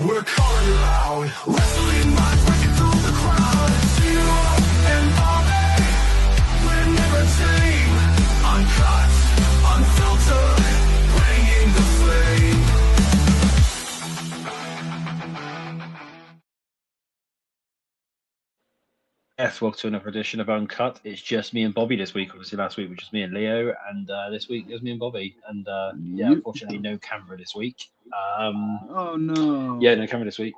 We're calling it loud, wrestling minds breaking through the crowd. Zero and Bobby, we're never tame. Uncut, unfiltered, bringing the flame. Yes, welcome to another edition of Uncut. It's just me and Bobby this week. Obviously, last week was just me and Leo, and this week it was me and Bobby. And unfortunately, no camera this week. Oh no. Yeah, no camera this week.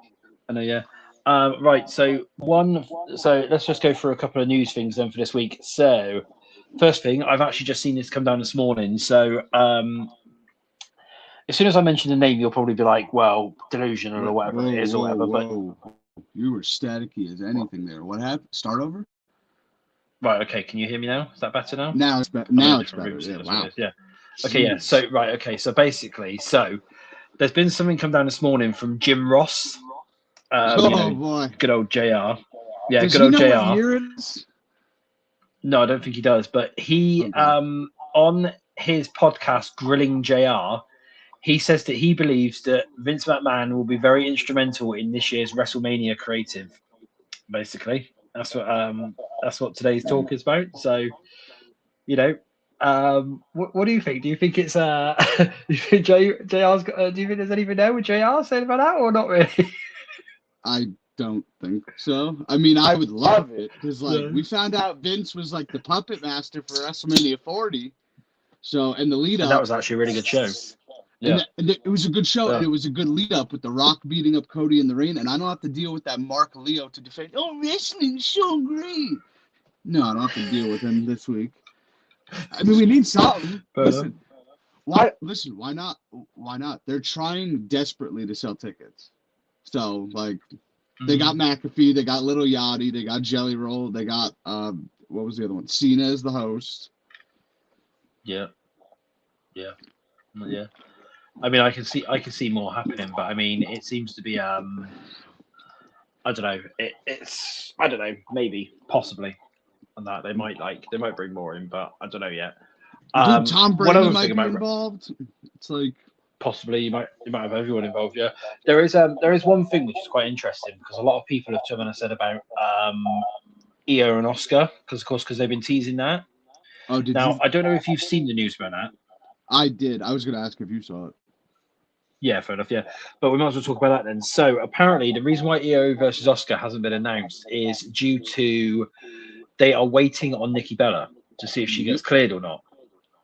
I know. Yeah. Right. So let's just go through a couple of news things then for this week. So, first thing, I've actually just seen this come down this morning. So, as soon as I mention the name, you'll probably be like, "Well, delusional or whatever it is, or whatever." But you were staticky as anything there. What happened? Start over? Right, okay. Can you hear me now? Is that better now? Now it's better. Now it's better. Yeah, wow. Yeah. Okay, yeah. So, right, okay. So basically, there's been something come down this morning from Jim Ross. Boy. Good old JR. Yeah, Does good he old know JR. what year it is? No, I don't think he does. But he, on his podcast, Grilling JR, he says that he believes that Vince McMahon will be very instrumental in this year's WrestleMania creative. Basically, that's what today's talk is about. So, what do you think? Do you think it's you think JR's got? Do you think there's anything there with JR saying about that, or not really? I don't think so. I mean, I would love it because, we found out Vince was like the puppet master for WrestleMania 40. So, and the lead up. That was actually a really good show. Yeah. And it was a good show, Yeah. and it was a good lead up with The Rock beating up Cody in the ring, and I don't have to deal with that Mark Leo to defend. Oh, wrestling's so great. No, I don't have to deal with him this week. I mean, we need something. Listen, why not? Why not? They're trying desperately to sell tickets. So, they got McAfee, they got Little Yachty, they got Jelly Roll, they got what was the other one? Cena as the host. Yeah. I mean, I can see more happening, but I mean, it seems to be I don't know. It's I don't know, maybe, possibly, and that they might bring more in, but I don't know yet. Tom Brady might be involved. It's like possibly you might have everyone involved. Yeah, there is one thing which is quite interesting because a lot of people have come and said about Io and Oscar because they've been teasing that. Oh, I don't know if you've seen the news about that. I did. I was going to ask if you saw it. Yeah, fair enough. Yeah, but we might as well talk about that then. So apparently, the reason why Io versus Oscar hasn't been announced is due to they are waiting on Nikki Bella to see if she gets cleared or not.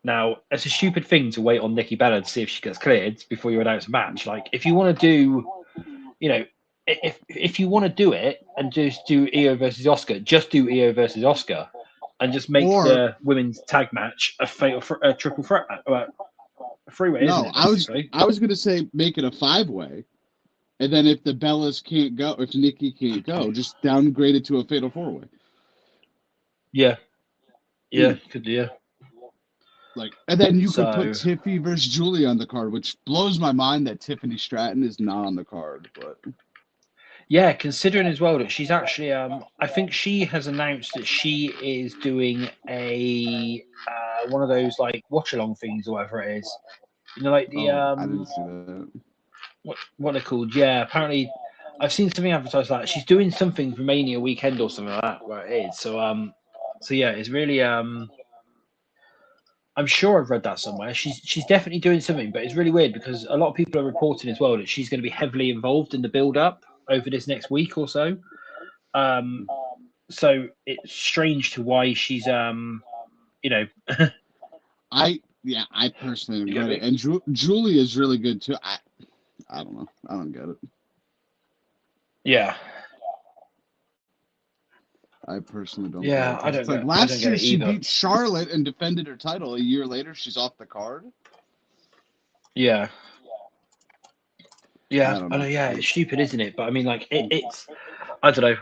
Now, it's a stupid thing to wait on Nikki Bella to see if she gets cleared before you announce a match. Like, if you want to do, if you want to do it and just do Io versus Oscar, just do Io versus Oscar, and just make the women's tag match a triple threat, a freeway. No, isn't it, I was gonna say make it a 5-way, and then if the Bellas can't go, if Nikki can't go, just downgrade it to a fatal 4-way. Yeah, could do. Yeah. And then you could put Tiffy versus Julie on the card, which blows my mind that Tiffany Stratton is not on the card. But yeah, considering as well that she's actually, I think she has announced that she is doing a one of those watch along things or whatever it is. I didn't see that. What they're called? Yeah, apparently I've seen something advertised like that. She's doing something for Mania weekend or something like that where it is. So yeah, it's really I'm sure I've read that somewhere. She's definitely doing something, but it's really weird because a lot of people are reporting as well that she's going to be heavily involved in the build-up over this next week or so. So it's strange to why she's I personally read it, and Julie is really good too. I don't know. I don't get it. Yeah. I personally don't. Yeah, I don't. It's last year she beat Charlotte and defended her title. A year later, she's off the card. Yeah. Yeah, I know. Yeah, it's stupid, isn't it? But I mean, it's. I don't know.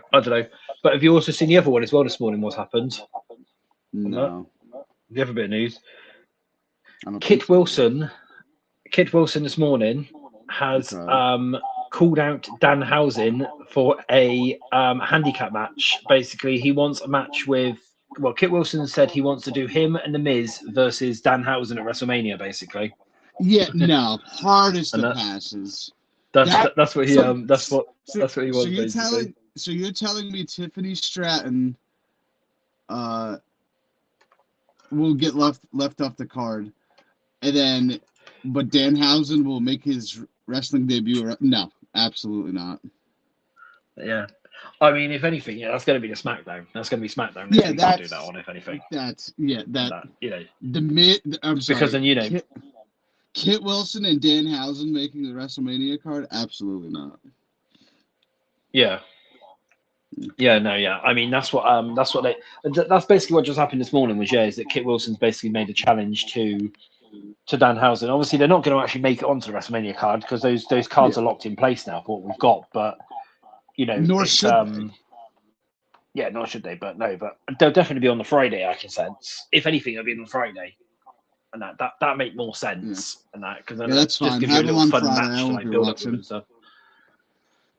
But have you also seen the other one as well this morning? What's happened? No. The other bit of news. Kit Wilson this morning has called out Danhausen for a handicap match. Basically, he wants a match with. Well, Kit Wilson said he wants to do him and The Miz versus Danhausen at WrestleMania. Basically. Yeah. No. Hardest of passes. That's what he that's what he wants. So you're telling me Tiffany Stratton will get left off the card, and then but Danhausen will make his wrestling debut? No, absolutely not. Yeah. I mean, if anything, that's going to be the SmackDown. That's going to be SmackDown. Yeah, that's do that on. If anything, I'm sorry. Because then Kit Wilson and Danhausen making the WrestleMania card? Absolutely not. Yeah. Yeah, no, yeah. I mean, that's basically what just happened this morning. Is that Kit Wilson's basically made a challenge to Danhausen. Obviously, they're not going to actually make it onto the WrestleMania card because those cards are locked in place now for what we've got. But nor should they. Yeah, nor should they. But they'll definitely be on the Friday. I can sense. If anything, they'll be on the Friday, and that make more sense. And that because that's just fine. give you a little fun Friday, match to like build up and stuff.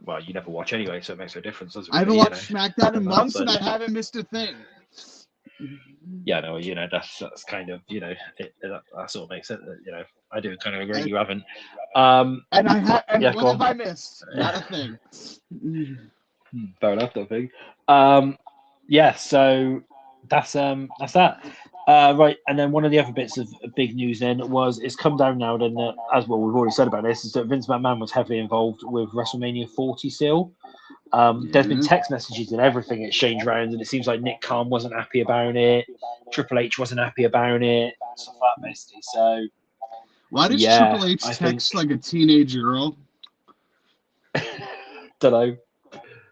Well, you never watch anyway, so it makes no difference. Doesn't it? I haven't watched SmackDown in months, and I haven't missed a thing. Yeah, no, that's kind of that sort of makes sense. I do kind of agree. You haven't. And what have I missed? Not a thing. Fair enough, that thing. Yeah, so that's that. Right, and then one of the other bits of big news then it's come down now then as well, we've already said about this, is that Vince McMahon was heavily involved with WrestleMania 40 still. There's been text messages and everything exchanged around, and it seems like Nick Khan wasn't happy about it, Triple H wasn't happy about it, stuff like that basically. So why does Triple H text like a teenage girl? Don't know.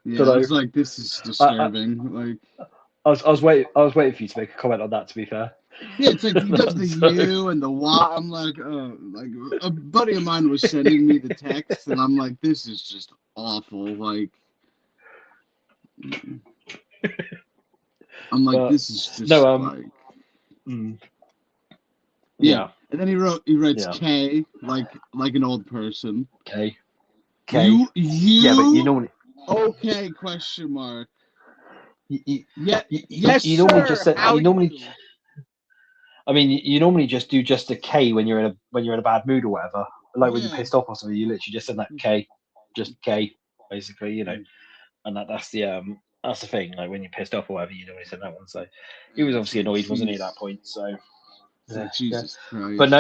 Yeah, I was like, this is disturbing. I was waiting for you to make a comment on that. To be fair, yeah, it's like he does the you and the why. I'm like, like a buddy of mine was sending me the text, and I'm like, this is just awful. Like, I'm like, this is just yeah. And then he writes K like an old person. K. You yeah, but you normally okay? Question mark. Yes, you normally just say, you normally. I mean, you normally just do just a K when you're in a bad mood or whatever. Like when you're pissed off or something, you literally just send that K, just K, basically, and that's the thing. Like when you're pissed off or whatever, you normally send that one. So he was obviously annoyed, wasn't he, at that point? So Jesus Christ. But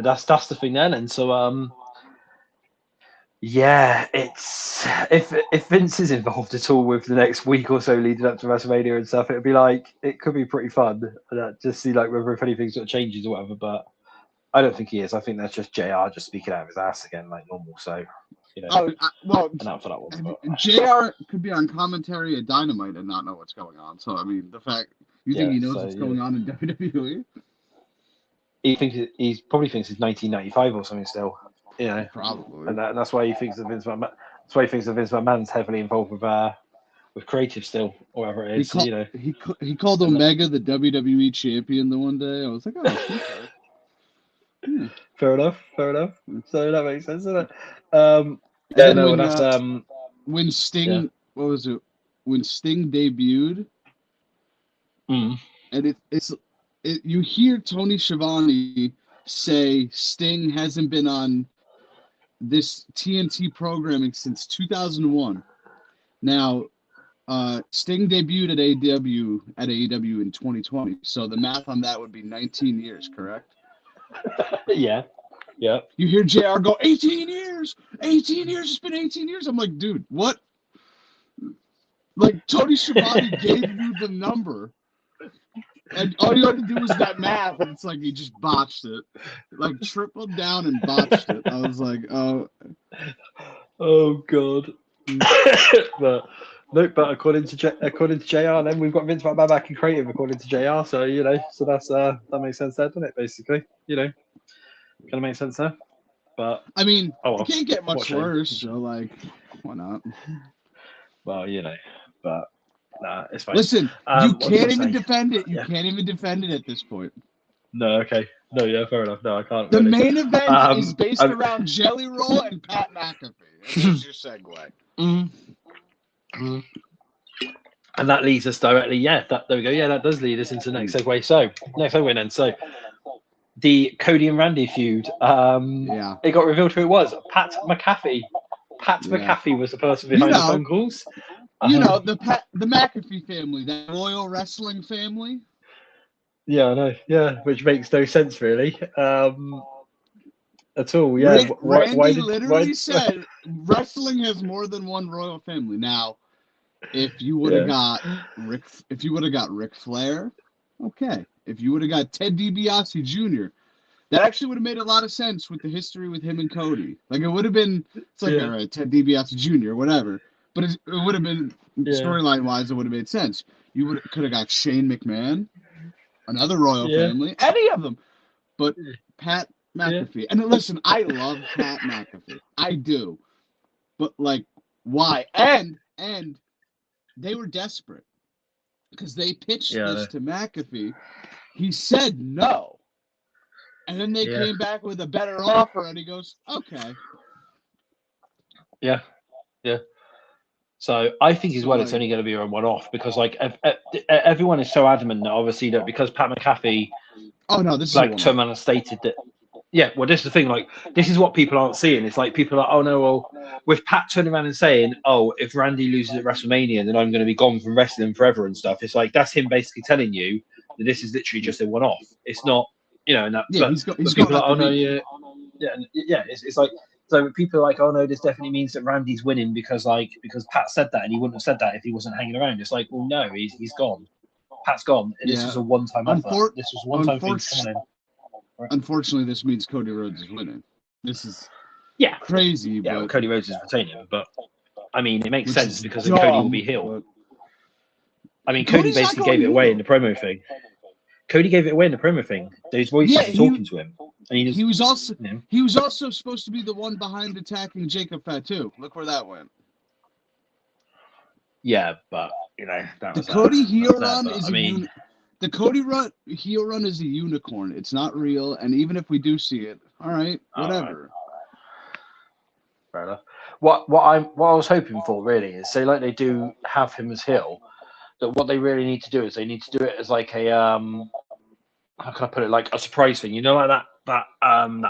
that's that's the thing then, and so yeah, it's if Vince is involved at all with the next week or so leading up to WrestleMania and stuff, it'd be like it could be pretty fun. Just see like whether if anything sort of changes or whatever. But I don't think he is. I think that's just JR just speaking out of his ass again like normal. So and out for that one. But JR could be on commentary at Dynamite and not know what's going on. So I mean, the fact you think he knows what's going on in WWE? He probably thinks it's 1995 or something still. Probably, and that's why he thinks that Vince McMahon. That's why he thinks that Vince McMahon's heavily involved with creative still, or whatever it is. He called Omega the WWE champion the one day. I was like, oh, fair enough. So that makes sense, doesn't it? When Sting, what was it? When Sting debuted, and you hear Tony Schiavone say Sting hasn't been on this TNT programming since 2001. Now, Sting debuted at AEW in 2020. So the math on that would be 19 years, correct? Yeah. You hear JR go, 18 years! 18 years! It's been 18 years! I'm like, dude, what? Like, Tony Schiavone gave you the number. And all you had to do was that math, and it's like he just botched it. Like, tripled down and botched it. I was like, oh. Oh, God. But according to JR, then we've got Vince McMahon back in creative, according to JR. So, so that's that makes sense there, doesn't it, basically? Kind of makes sense there. But I mean, it can't get much worse, so, like, why not? Well, but... Nah, it's fine. Listen, you can't even defend it. You can't even defend it at this point. No, okay. No, yeah, fair enough. No, I can't. The main event is based around Jelly Roll and Pat McAfee. There's your segue. And that leads us directly, there we go. Yeah, that does lead us into the next segue. So, next segue then. So, the Cody and Randy feud. Yeah. It got revealed who it was. Pat McAfee. Pat Yeah. McAfee was the person behind the know- phone calls. You know, the McAfee family, that royal wrestling family. Yeah, I know. Yeah, which makes no sense really. At all. Yeah. Randy literally said wrestling has more than one royal family. Now, if you would have got Ric Flair, okay. If you would have got Ted DiBiase Jr., that actually would have made a lot of sense with the history with him and Cody. Like, it would have been, it's like, all right, Ted DiBiase Jr., whatever. But it would have been, storyline wise, it would have made sense. You could have got Shane McMahon, another royal family, any of them. But Pat McAfee. And listen, I love Pat McAfee. I do. But, like, why? And they were desperate because they pitched this to McAfee. He said no. And then they came back with a better offer, and he goes, okay. Yeah. So I think as well, it's only going to be a one-off because, like, everyone is so adamant that obviously that because Pat McAfee, this like, is turned around and stated that. Yeah, well, this is the thing. Like, this is what people aren't seeing. It's like people are, oh no, well, with Pat turning around and saying, oh, if Randy loses at WrestleMania, then I'm going to be gone from wrestling forever and stuff. It's like that's him basically telling you that this is literally just a one-off. It's not, and that. Yeah, but he's people are, got oh no, yeah. It's like. So people are like, oh no, this definitely means that Randy's winning because Pat said that, and he wouldn't have said that if he wasn't hanging around. It's like, well, no, he's gone. Pat's gone. And this was a one-time offer. This was a one-time thing coming in. Unfortunately, this means Cody Rhodes is winning. This is crazy. Yeah, but Cody Rhodes is retaining, but I mean, it makes sense because then Cody will be heel. I mean, Cody basically gave it away in the promo thing. Cody gave it away in the promo thing. His voice was talking to him. And he was also supposed to be the one behind attacking Jacob Fatu. Look where that went. Yeah, but that was the Cody heel run is the Cody heel run is a unicorn. It's not real, and even if we do see it, all right, whatever. Fair enough. What I was hoping for really is, say, like they do have him as heel, that what they really need to do is they need to do it as like a how can I put it, like a surprise thing, like that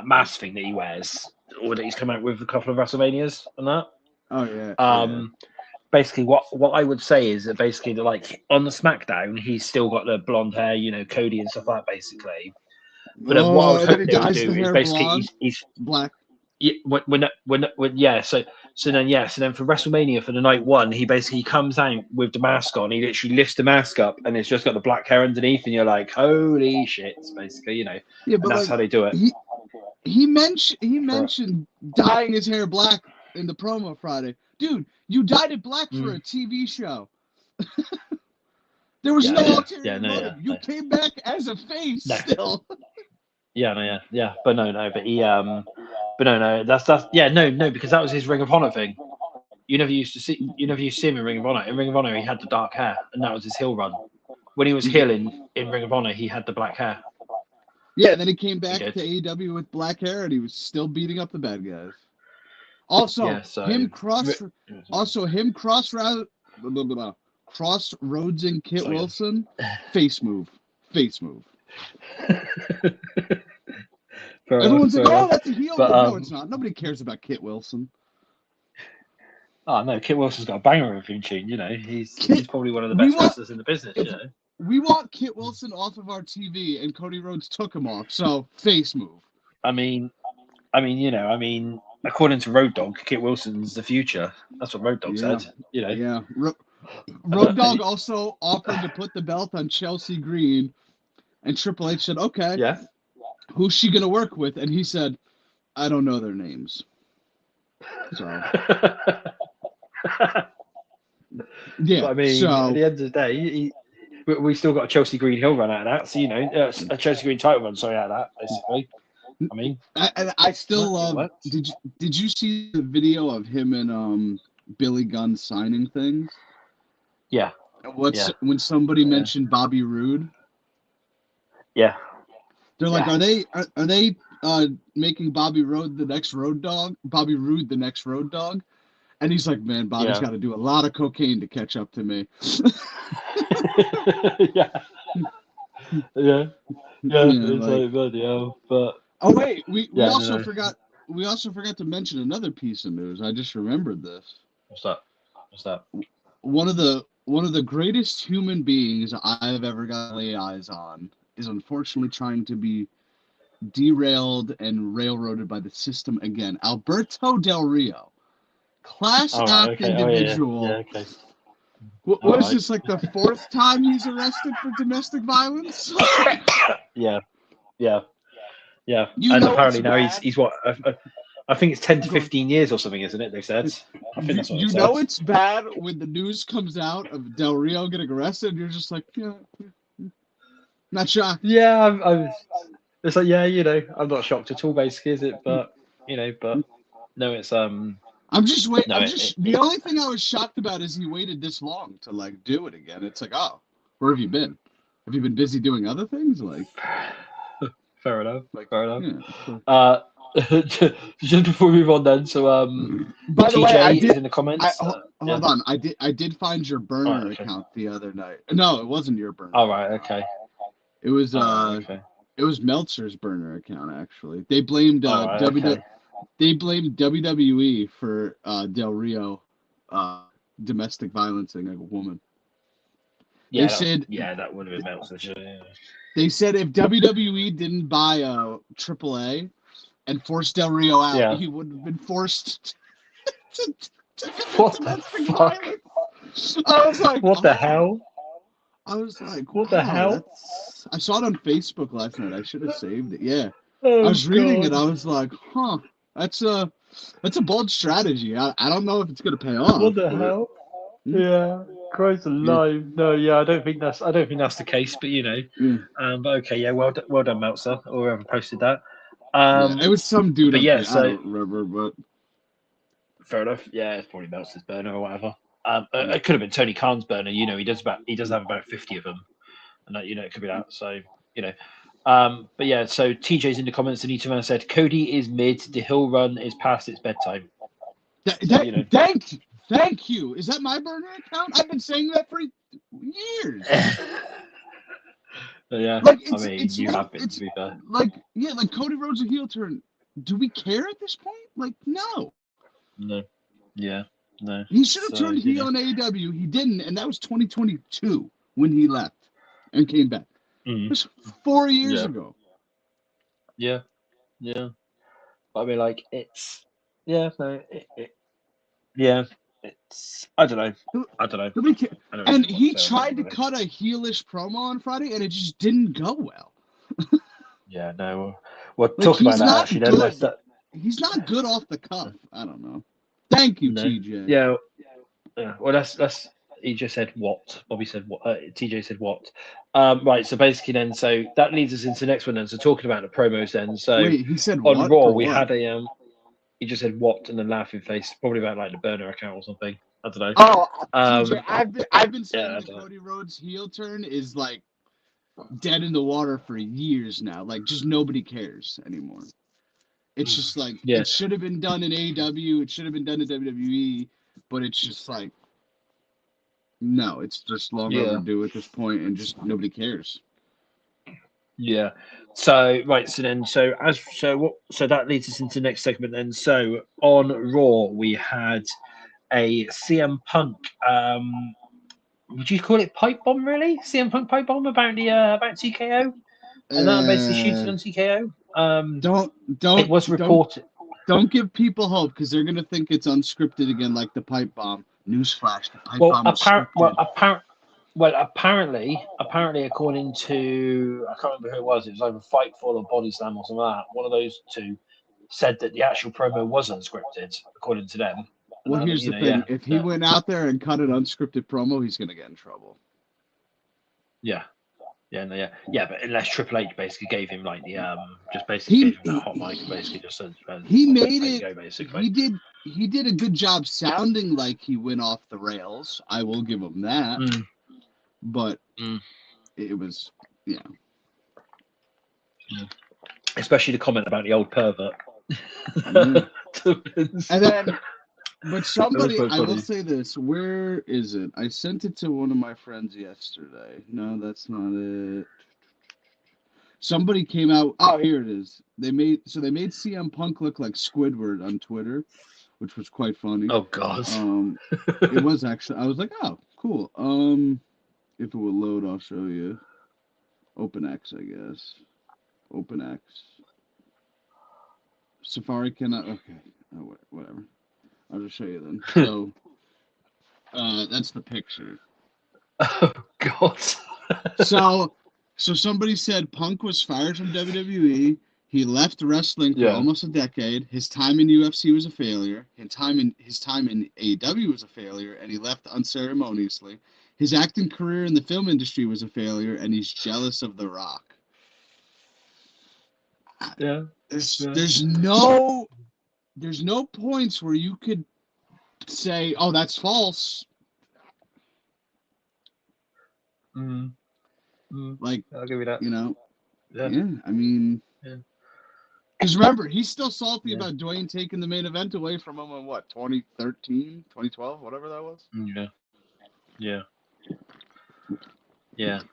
mask thing that he wears, or that he's come out with a couple of WrestleManias and that. Oh yeah. Basically, what I would say is that basically, like on the SmackDown, he's still got the blonde hair, Cody and stuff like that, basically. But then what I was hoping they would do is basically he's black. Yeah, So then for WrestleMania for the night one, he basically comes out with the mask on. He literally lifts the mask up, and it's just got the black hair underneath, and you're like, holy shit, basically, Yeah, but and that's how they do it. He mentioned dyeing his hair black in the promo Friday. Dude, you dyed it black for a TV show. There was no ulterior motive. You came back as a face still. But because that was his Ring of Honor thing. You never used to see him in Ring of Honor. In Ring of Honor, he had the dark hair, and that was his heel run. When he was healing in Ring of Honor, he had the black hair. Yeah, then he came back to AEW with black hair, and he was still beating up the bad guys. Also, him crossroadsing Kit Wilson, face move. Everyone's like, oh, that's a heel. No, it's not. Nobody cares about Kit Wilson. Oh no, Kit Wilson's got a banger of theme tune. He's probably one of the best wrestlers in the business. We want Kit Wilson off of our TV, and Cody Rhodes took him off. So face move. I mean, according to Road Dogg, Kit Wilson's the future. That's what Road Dogg said. Yeah. Road Dogg also offered to put the belt on Chelsea Green, and Triple H said, "Okay, who's she gonna work with?" And he said, "I don't know their names." So, yeah. But, I mean, at the end of the day, we still got a Chelsea Green heel run out of that. So a Chelsea Green title run, out of that, basically. I mean, I still love. Did you see the video of him and Billy Gunn signing things? Yeah. When somebody mentioned Bobby Roode? Yeah. They're like, are they making Bobby Roode the next Road Dogg? Bobby Roode the next Road Dogg? And he's like, man, Bobby's got to do a lot of cocaine to catch up to me. Yeah. Yeah, yeah, Yeah, it's like, like bloody hell. But oh wait, we yeah, also no. forgot to mention another piece of news. I just remembered this. What's that? What's that? One of the greatest human beings I have ever got to lay eyes on is unfortunately trying to be derailed and railroaded by the system again. Alberto Del Rio, class All right. act Okay. Oh yeah. Yeah. individual. Okay. What All is right. this, like the fourth time he's arrested for domestic violence? Yeah. Yeah. Yeah. You And know it's apparently now bad. he's what? I think it's 10 to Go on. 15 years or something, isn't it? They said. I think You, that's what they you said. know it's bad when the news comes out of Del Rio getting arrested, and you're just like, yeah, not shocked. Yeah. It's like yeah. I'm not shocked at all, basically, is it? But but no, it's I'm just wait. no, I'm just the only thing I was shocked about is he waited this long to like do it again. It's like, oh, where have you been? Have you been busy doing other things? Like, fair enough. like, Fair enough. yeah. Just before we move on, then, so By the way, I TJ is did. in the I comments. Yeah. hold on. I did find your All right. burner Okay. account the other night. No, it wasn't your burner. All right. Okay. It was All right. Okay. it was Meltzer's burner account actually. They blamed All right. Okay. they blamed WWE for Del Rio domestic violencing a woman. Yeah. Said that would have been Meltzer. Yeah. They said if WWE didn't buy a AAA and force Del Rio out, Yeah. he would have been forced to What commit the domestic fuck? violence. I was like, What the hell? I was like, What the wow, hell? I saw it on Facebook last night. I should have saved it. Yeah, Oh, I was reading it. God. I was like, huh, that's a bold strategy. I don't know if it's gonna pay off. What the but- hell? Yeah. Christ alive. No. Yeah. I don't think that's the case. But Yeah. But okay. Yeah. Well done, Meltzer, or whoever posted that. Yeah, it was some dude. But Up yeah. there. I So don't remember, but fair enough. Yeah. It's probably Meltzer's burner or whatever. It could have been Tony Khan's burner. He does have about 50 of them, and that it could be that. So but yeah. So TJ's in the comments. Anita Man said Cody is mid. The hill run is past its bedtime. Thank you. Is that my burner account? I've been saying that for years. Yeah. Like, I mean, you have been, to be fair. Like Cody Rhodes a heel turn. Do we care at this point? Like, no. No. Yeah. No. He should have So, turned heel in AEW. He didn't, and that was 2022 when he left and came back. It was 4 years ago. Yeah. Yeah. But I mean, like, it's yeah. No. Yeah. It's I don't know. Do we care? I don't know And what he to say tried to about it. cut a heelish promo on Friday, and it just didn't go well. Yeah. No. We'll Like, talk about he's that not actually. good. Then. He's not good off the cuff. I don't know. Thank you, No. TJ. Yeah. Well, that's. He just said what. Bobby said what. TJ said what. Right. So basically, then, so that leads us into the next one. Then, so talking about the promos. Then, so Wait, he said on what? Raw For we what? had a He just said what and then laughing face, probably about like the burner account or something. I don't know. Oh, Um, TJ, I've been saying yeah, I the don't know. Cody Rhodes heel turn is like dead in the water for years now. Like, just nobody cares anymore. It's just like Yeah. it should have been done in AEW. It should have been done in WWE, but it's just like no, it's just long Yeah. overdue at this point, and just nobody cares. Yeah. So right. So that leads us into the next segment. Then so on Raw we had a CM Punk. Would you call it pipe bomb? Really, CM Punk pipe bomb about TKO, and that basically shoots on TKO. Don't. It was reported. Don't give people hope because they're gonna think it's unscripted again, like the pipe bomb. Newsflash: the pipe bomb was scripted. Apparently, according to I can't remember who it was. It was either Fightful or Body Slam or something like that. One of those two said that the actual promo was unscripted, according to them. Well, here's the thing: yeah, if he went out there and cut an unscripted promo, he's gonna get in trouble. Yeah. But unless Triple H basically gave him like the just basically gave him that hot mic and basically just said he made it. Go, basically. He did a good job sounding like he went off the rails. I will give him that. But it was Especially the comment about the old pervert. And then, but somebody, That was so I will funny. say this. Where is it? I sent it to one of my friends yesterday. No, that's not it. Somebody came out. Oh, here it is. They made CM Punk look like Squidward on Twitter, which was quite funny. Oh God. It was actually. I was like, oh, cool. If it will load, I'll show you. OpenX, I guess. OpenX. Safari cannot. Okay. Oh, whatever. I'll just show you then. So, that's the picture. Oh God. So somebody said Punk was fired from WWE. He left wrestling for almost a decade. His time in UFC was a failure. His time in AEW was a failure, and he left unceremoniously. His acting career in the film industry was a failure, and he's jealous of The Rock. Yeah. There's no points where you could say, "Oh, that's false." Like, I'll give you that. you know, Yeah. I mean, Yeah. because remember, he's still salty about Dwayne taking the main event away from him in what, 2013, 2012, whatever that was. Yeah,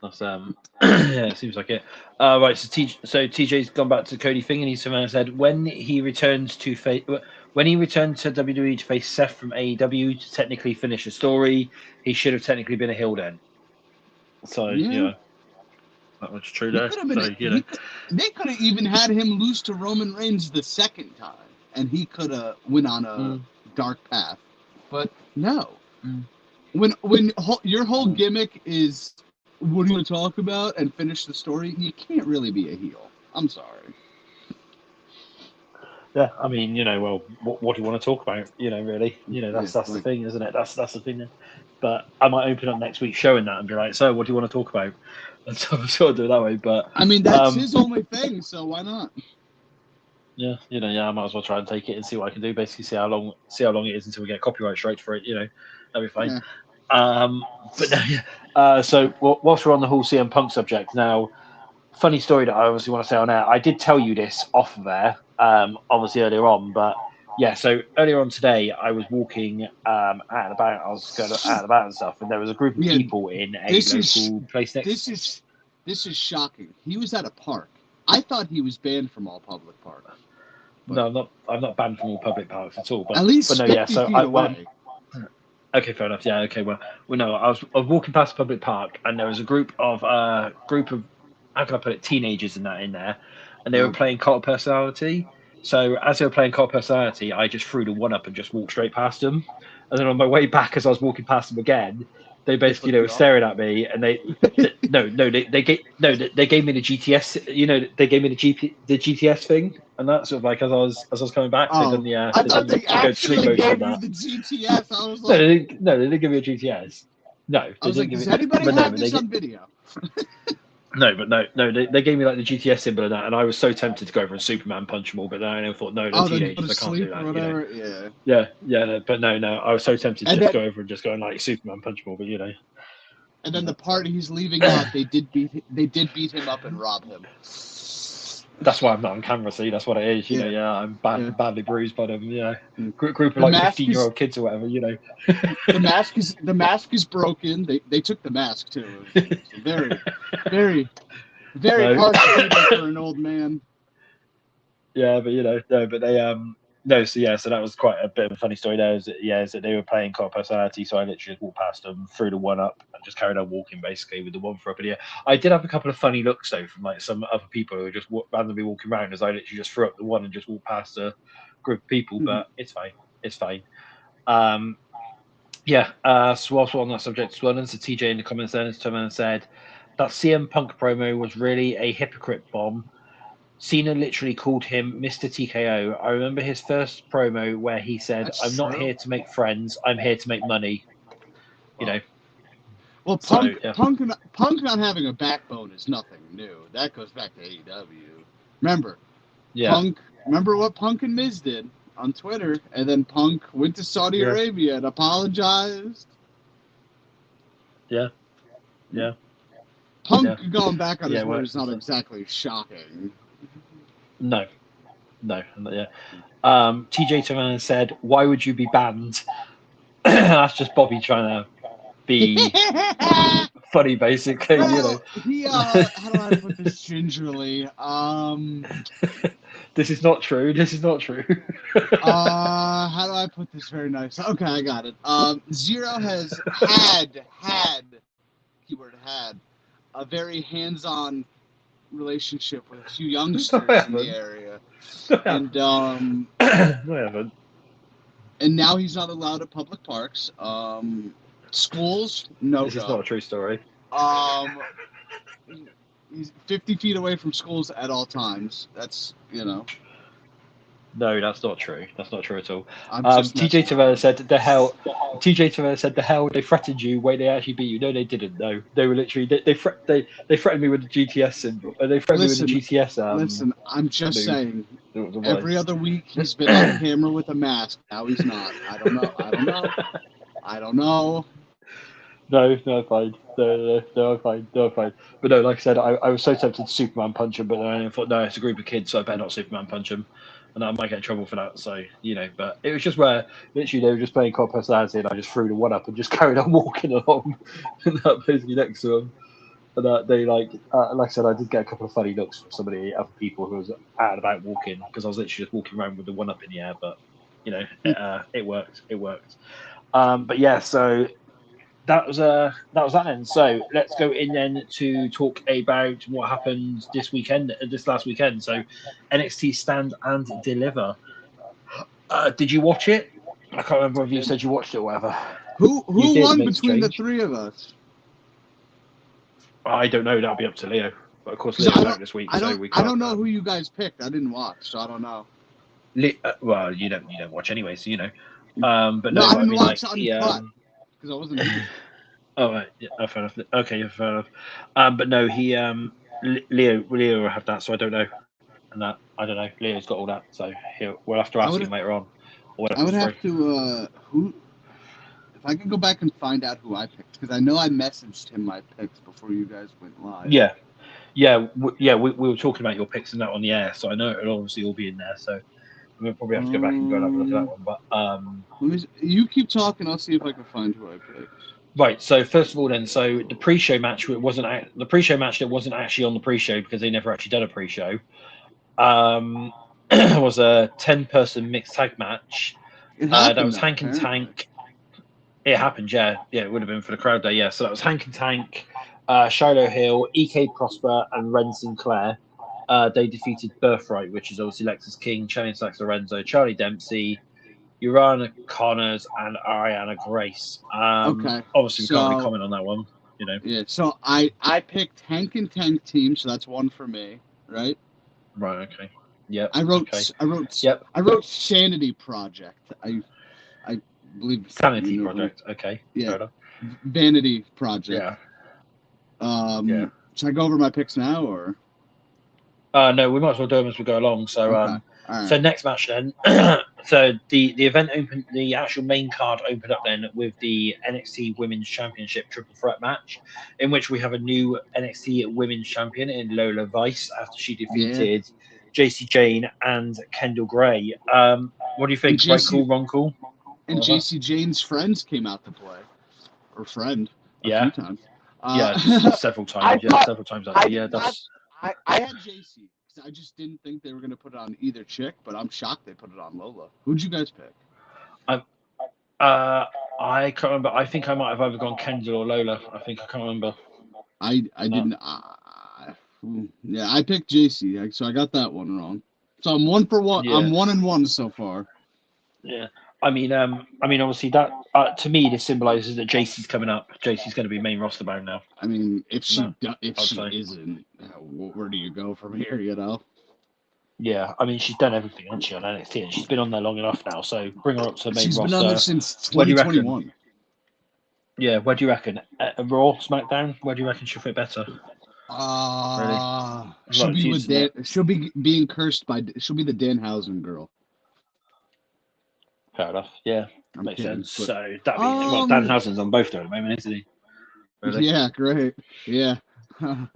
that's yeah, it seems like it. Right, so TJ's gone back to Cody thing, and he's said when he returned to WWE to face Seth from AEW to technically finish the story, he should have technically been a heel then. So that was true there. So they could have even had him lose to Roman Reigns the second time, and he could have went on a dark path. But no, when your whole gimmick is what do you want to talk about and finish the story, you can't really be a heel. I'm sorry. Yeah, I mean, well, what do you want to talk about? Really, that's the thing, isn't it? That's the thing. But I might open up next week showing that and be like, so what do you want to talk about? And so I'm sort of do it that way. But I mean, that's his only thing, so why not? Yeah, I might as well try and take it and see what I can do. Basically, see how long it is until we get copyright strikes for it. That'd be fine. Yeah. But no, so whilst we're on the whole CM Punk subject, now, funny story that I obviously want to say on air. I did tell you this off of air, obviously earlier on, but yeah. So earlier on today, I was walking out and about. I was going out and about and stuff, and there was a group of people in a local place next. This is shocking. He was at a park. I thought he was banned from all public parks. No, I'm not banned from all public parks at all. But at least, but no, yeah. So I went. Okay, fair enough. Yeah, okay. Well, no. I was walking past a public park, and there was a group of how can I put it, teenagers in there, and they were playing Cult of Personality. So as they were playing Cult of Personality, I just threw the one up and just walked straight past them. And then on my way back, as I was walking past them again, they basically were staring at me, and they gave me the GTS. They gave me the GTS thing, and that sort of like as I was coming back. I thought they actually gave you the GTS. I was like, no, they didn't give me a GTS. No, I was like, does anybody have this on video? No, they gave me like the GTS symbol and that, and I was so tempted to go over and Superman punch them all, but then I thought, no, they're teenagers, I can't do that. Or whatever. Yeah, but no, I was so tempted to just go over and just go and like Superman punch them all, but And then the party he's leaving out, they did beat him up and rob him. That's why I'm not on camera. See, that's what it is. I'm badly bruised by them. Group of like 15-year-old kids or whatever. The mask is broken. They took the mask too. Very, very, very hard to do for an old man. Yeah, but so that was quite a bit of a funny story there. Is that they were playing Cult of Personality, so I literally just walked past them, threw the one up, and just carried on walking basically with the one for up. But I did have a couple of funny looks though from like some other people who were just randomly walking around as I literally just threw up the one and just walked past a group of people. But it's fine. So whilst we're on that subject as well, there's a TJ in the comments then has come in and said that CM Punk promo was really a hypocrite bomb. Cena literally called him Mr. TKO. I remember his first promo where he said, "I'm not here to make friends. I'm here to make money." Well, Punk not having a backbone is nothing new. That goes back to AEW. Remember, Remember what Punk and Miz did on Twitter, and then Punk went to Saudi Arabia and apologized. Yeah. Punk going back on his word is not exactly shocking. No. TJ Tavan said, "Why would you be banned?" That's just Bobby trying to be funny, basically. You know, Well, he how do I put this gingerly? this is not true. This is not true. How do I put this very nice? Okay, I got it. Zero has had keyword had a very hands-on relationship with a few youngsters in the area, and No, I haven't. and now he's not allowed at public parks. Schools, no This is go. not a true story. He's 50 feet away from schools at all times. That's, No, that's not true. That's not true at all. I'm just TJ messing Tavella around. said, "The hell." TJ Tavella said, "The hell." They threatened you. Wait, they actually beat you. No, they didn't. No, they were literally they threatened me with the GTS symbol. They threatened me with the GTS. Listen, I'm just move. saying. The Every words. other week he's been on camera with a mask. Now he's not. I don't know. No, fine. No, fine. No, fine. But no, like I said, I was so tempted to Superman punch him, but then I thought, no, it's a group of kids, so I better not Superman punch him. And I might get in trouble for that. So, but it was just where literally they were just playing Cop Personality, and I just threw the one up and just carried on walking along, and that basically next to him. And they like I said, I did get a couple of funny looks from some of the other people who was out and about walking, because I was literally just walking around with the one up in the air. But it worked. It worked. But yeah, so that was that then. So let's go in then to talk about what happened this last weekend. So NXT Stand and Deliver. Did you watch it? I can't remember if you said you watched it or whatever. Who You did, won mate, between the Strange. three of us? I don't know. That'll be up to Leo. But of course, 'Cause Leo's out this week, I so don't we can't. I don't know who you guys picked. I didn't watch, so I don't know. Well, you don't watch anyway, so you know. But No, no, I didn't mean, watch like, Uncut because I wasn't. Oh, right. Yeah, fair enough. Okay, yeah, fair enough. But no, Leo will have that, so I don't know. And that, I don't know. Leo's got all that, so we'll have to ask him later on. Or I would whatever. have to who. If I could go back and find out who I picked, because I know I messaged him my picks before you guys went live. We were talking about your picks and that on the air, so I know it'll obviously all be in there. So we'll probably have to go back and go and have a look at that one. But you keep talking. I'll see if I can find who I picked. right. So first of all, then, so the pre-show match wasn't actually on the pre-show because they never actually done a pre-show. Was a 10-person mixed tag match. It happened. That was Hank and Tank. It happened, yeah. Yeah, it would have been for the crowd there, yeah. So that was Hank and Tank, Shiloh Hill, EK Prosper, and Ren Sinclair. They defeated Birthright, which is obviously Lexus King, Channing Sax Lorenzo, Charlie Dempsey, Urana Connors, and Ariana Grace. Okay. Obviously, we can't really comment on that one, you know. Yeah, so I picked Hank and Tank team, so that's one for me, right? Right, okay. Yep. I wrote Sanity Project. I believe Sanity Project. Okay. Yeah. Fair enough. Vanity Project. Yeah. Should I go over my picks now, or? No, we might as well do them as we go along. So, Okay. All right. So next match then. So the event opened. The actual main card opened up then with the NXT Women's Championship Triple Threat match, in which we have a new NXT Women's Champion in Lola Vice after she defeated JC Jane and Kendall Gray. What do you think? Right, cool, wrong, cool. And JC Jane's friends came out to play, or friend. A few times. Several times. Several times. Actually. I had JC because I just didn't think they were going to put it on either chick, but I'm shocked they put it on Lola. Who'd you guys pick? I can't remember. I think I might have either gone Kendall or Lola. I can't remember. I didn't. I picked JC, so I got that one wrong. So I'm 1 for 1. Yeah. I'm 1-1 so far. Yeah. I mean, obviously that to me this symbolizes that JC's coming up. JC's going to be main roster bound now. I mean, if she isn't, where do you go from here? You know. Yeah, I mean she's done everything, hasn't she, on NXT, and she's been on there long enough now. So bring her up to main roster. She's been on there since 2021. Yeah, where do you reckon? Raw, SmackDown? Where do you reckon she'll fit better? She'll be with Dan. She'll be being cursed by. She'll be the Danhausen girl. Fair enough. Yeah, makes sense. So that means Danhausen's on both at the moment, isn't he? Really? Yeah, great. Yeah, And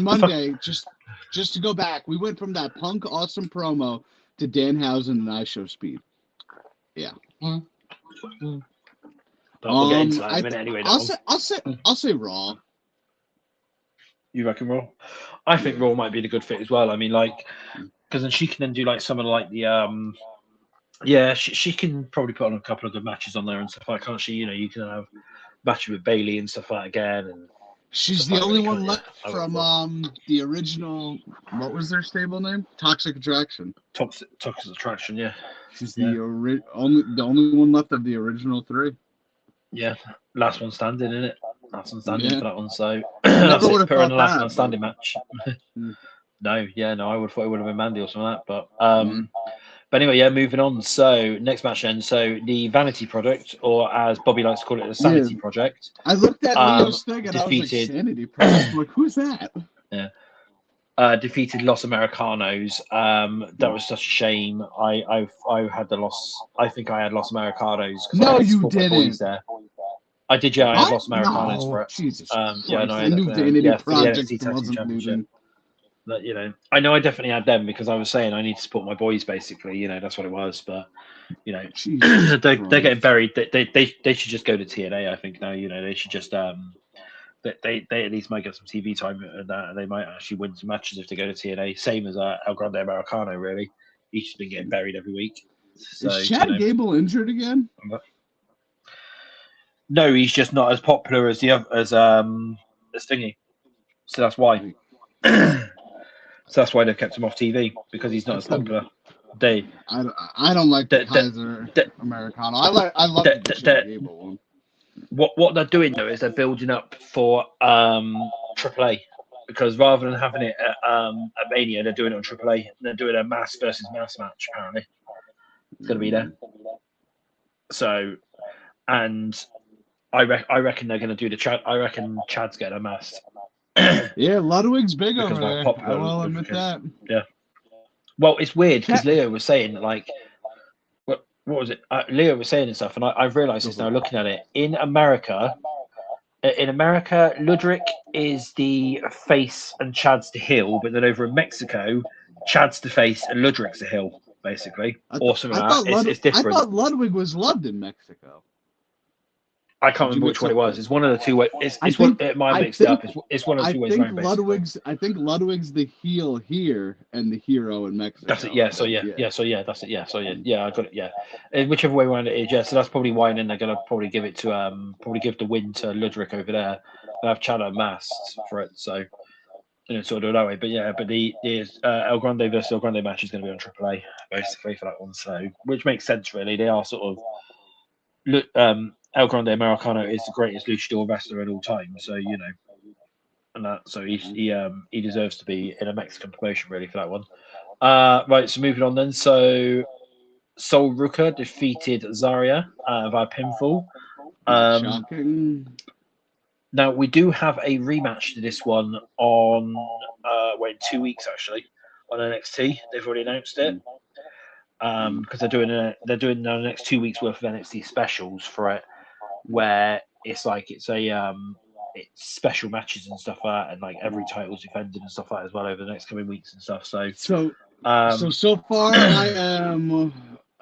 Monday, just to go back, we went from that Punk awesome promo to Danhausen and I Show Speed. Yeah. But we'll get into that in I a minute anyway. I'll That say one. I'll say Raw. You reckon Raw? I think Yeah. Raw might be the good fit as well. I mean, like, because then she can then do like some of like the yeah, she can probably put on a couple of good matches on there and stuff like, can't she? You know, you can have matches with Bailey and stuff like that again and She's stuff the like only really, one can't you? left I would from the original. What was their stable name? Toxic Attraction. Toxic Attraction, yeah. She's Yeah. the only one left of the original three. Yeah. Last one standing, isn't it? Last one standing Yeah. for that one. So I that's never it. would have Put her in thought the last that. man standing match. Hmm. No, yeah, no, I would have thought it would have been Mandy or something like that. But Yeah. but anyway, yeah, moving on. So next match then. So the Vanity Project, or as Bobby likes to call it, the Sanity Project. I looked at Leo's thing and I was defeated- like, Sanity Project. I'm like, who's that? Defeated Los Americanos. That was such a shame. I had the loss. I think I had Los Americanos. 'Cause No, I had to you support my boys didn't. there. I did, yeah. I had What? Los Americanos No, for it. Jesus Yeah, no, Christ. I I knew Vanity yeah, for the Project NXT Tag Team wasn't Championship. losing. But you know, I know I definitely had them because I was saying I need to support my boys. Basically, you know, that's what it was. But you know, Jesus they're Christ. getting buried. They should just go to TNA. I think now. You know, they should just they at least might get some TV time and that, and they might actually win some matches if they go to TNA. Same as El Grande Americano, really. He's just been getting buried every week. So, Is Chad Gable injured again? No, he's just not as popular as the as Thingy. So that's why. So that's why they've kept him off TV because he's not as popular. I don't like the Kaiser Americano. I love the Chad Gable one. What they're doing though is they're building up for AAA because rather than having it at Mania, they're doing it on AAA. They're doing a mass versus mass match apparently. It's going to be there. So, and I reckon they're going to do the Chad. I reckon Chad's getting a mass. Yeah, Ludwig's big Because over of how there. popular I will it admit is. that. Yeah. Well, it's weird because Leo was saying like, what was it? Leo was saying and stuff, and I've realised this now looking at it. In America, Ludwig is the face and Chad's the heel, but then over in Mexico, Chad's the face and Ludwig's the heel, basically. Awesome. It's different. I thought Ludwig was loved in Mexico. I can't remember which one it was. It's one of the two ways. It might have mixed it up. It's one of the two ways around, basically. I think Ludwig's the heel here and the hero in Mexico. That's it. Yeah. So yeah. That's it. Yeah. So yeah. I got it. Yeah. And whichever way around it is. Yeah. So that's probably why. And then they're gonna probably give it to give the win to Ludwig over there. They have Chad masked for it. So sort of that way. But yeah. But the El Grande versus El Grande match is going to be on AAA basically for that one. So which makes sense really. They are sort of El Grande Americano is the greatest luchador wrestler in all time, so and that so he deserves to be in a Mexican promotion really for that one. Right, so moving on then. So Sol Ruka defeated Zarya via pinfall. Shocking. Now we do have a rematch to this one on 2 weeks actually on NXT. They've already announced it. Because they're doing the next 2 weeks worth of NXT specials for it, where it's special matches and stuff like that, and like every title's defended and stuff like that as well over the next coming weeks and stuff. So far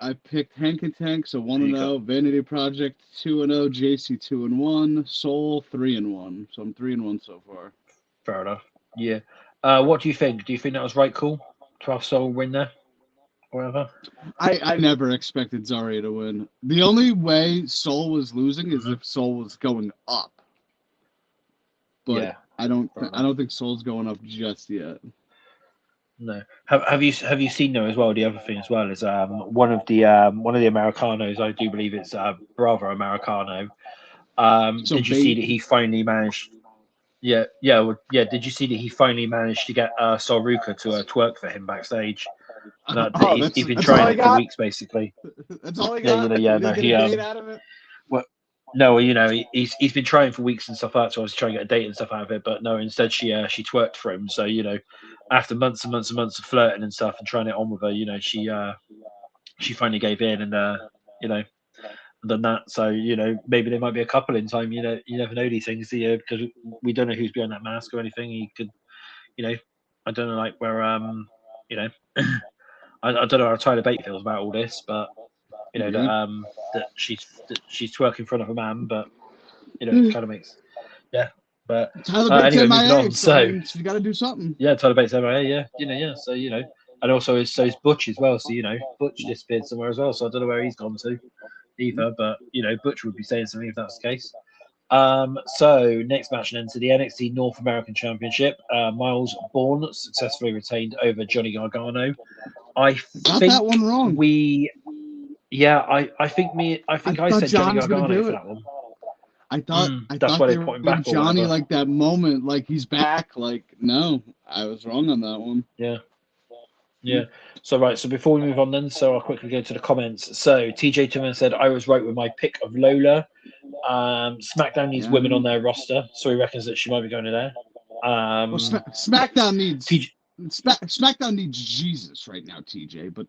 I picked Hank and Tank, so 1-0, Vanity Project 2-0, JC 2-1, Soul 3-1. So I'm 3-1 so far. Fair enough. Yeah. What do you think? Do you think that was right? Cool to have Soul win there? Whatever. I never expected Zarya to win. The only way Soul was losing is if Soul was going up. But yeah, I don't think Soul's going up just yet. No. Have you seen though as well? The other thing as well is one of the Americanos. I do believe it's Bravo Americano. Did you see that he finally managed? Yeah. Did you see that he finally managed to get Sol Ruka to twerk for him backstage? He's been trying it for weeks, basically. That's all I got. He's been trying for weeks and stuff like that. So I was trying to get a date and stuff out of it, but no. Instead, she twerked for him. So after months and months and months of flirting and stuff and trying it on with her, she finally gave in and done that. So maybe there might be a couple in time. You never know these things, because we don't know who's behind that mask or anything. He could, I don't know, like where I don't know how Tyler Bate feels about all this, but you know, Agreed. that she's twerking in front of a man, but it kind of makes, yeah. But Tyler Bates anyway, moving MIA, on. so I So mean, she's got to do something. yeah, Tyler Bates MIA, yeah. So and also is Butch as well. So Butch disappeared somewhere as well. So I don't know where he's gone to either. But Butch would be saying something if that's the case. So next match then to the NXT North American Championship. Miles Bourne successfully retained over Johnny Gargano. I Got think that one wrong. I think I thought said Johnny John's gonna Gargano do for it. that one. I thought That's why they they were put him giving back or Johnny whatever. like that moment, like he's back. Like no, I was wrong on that one. Yeah. So right. So before we move on, then, so I'll quickly go to the comments. So TJ Tillman said I was right with my pick of Lola. SmackDown needs women on their roster, so he reckons that she might be going to there. Well, SmackDown needs TJ, SmackDown needs Jesus right now, TJ. But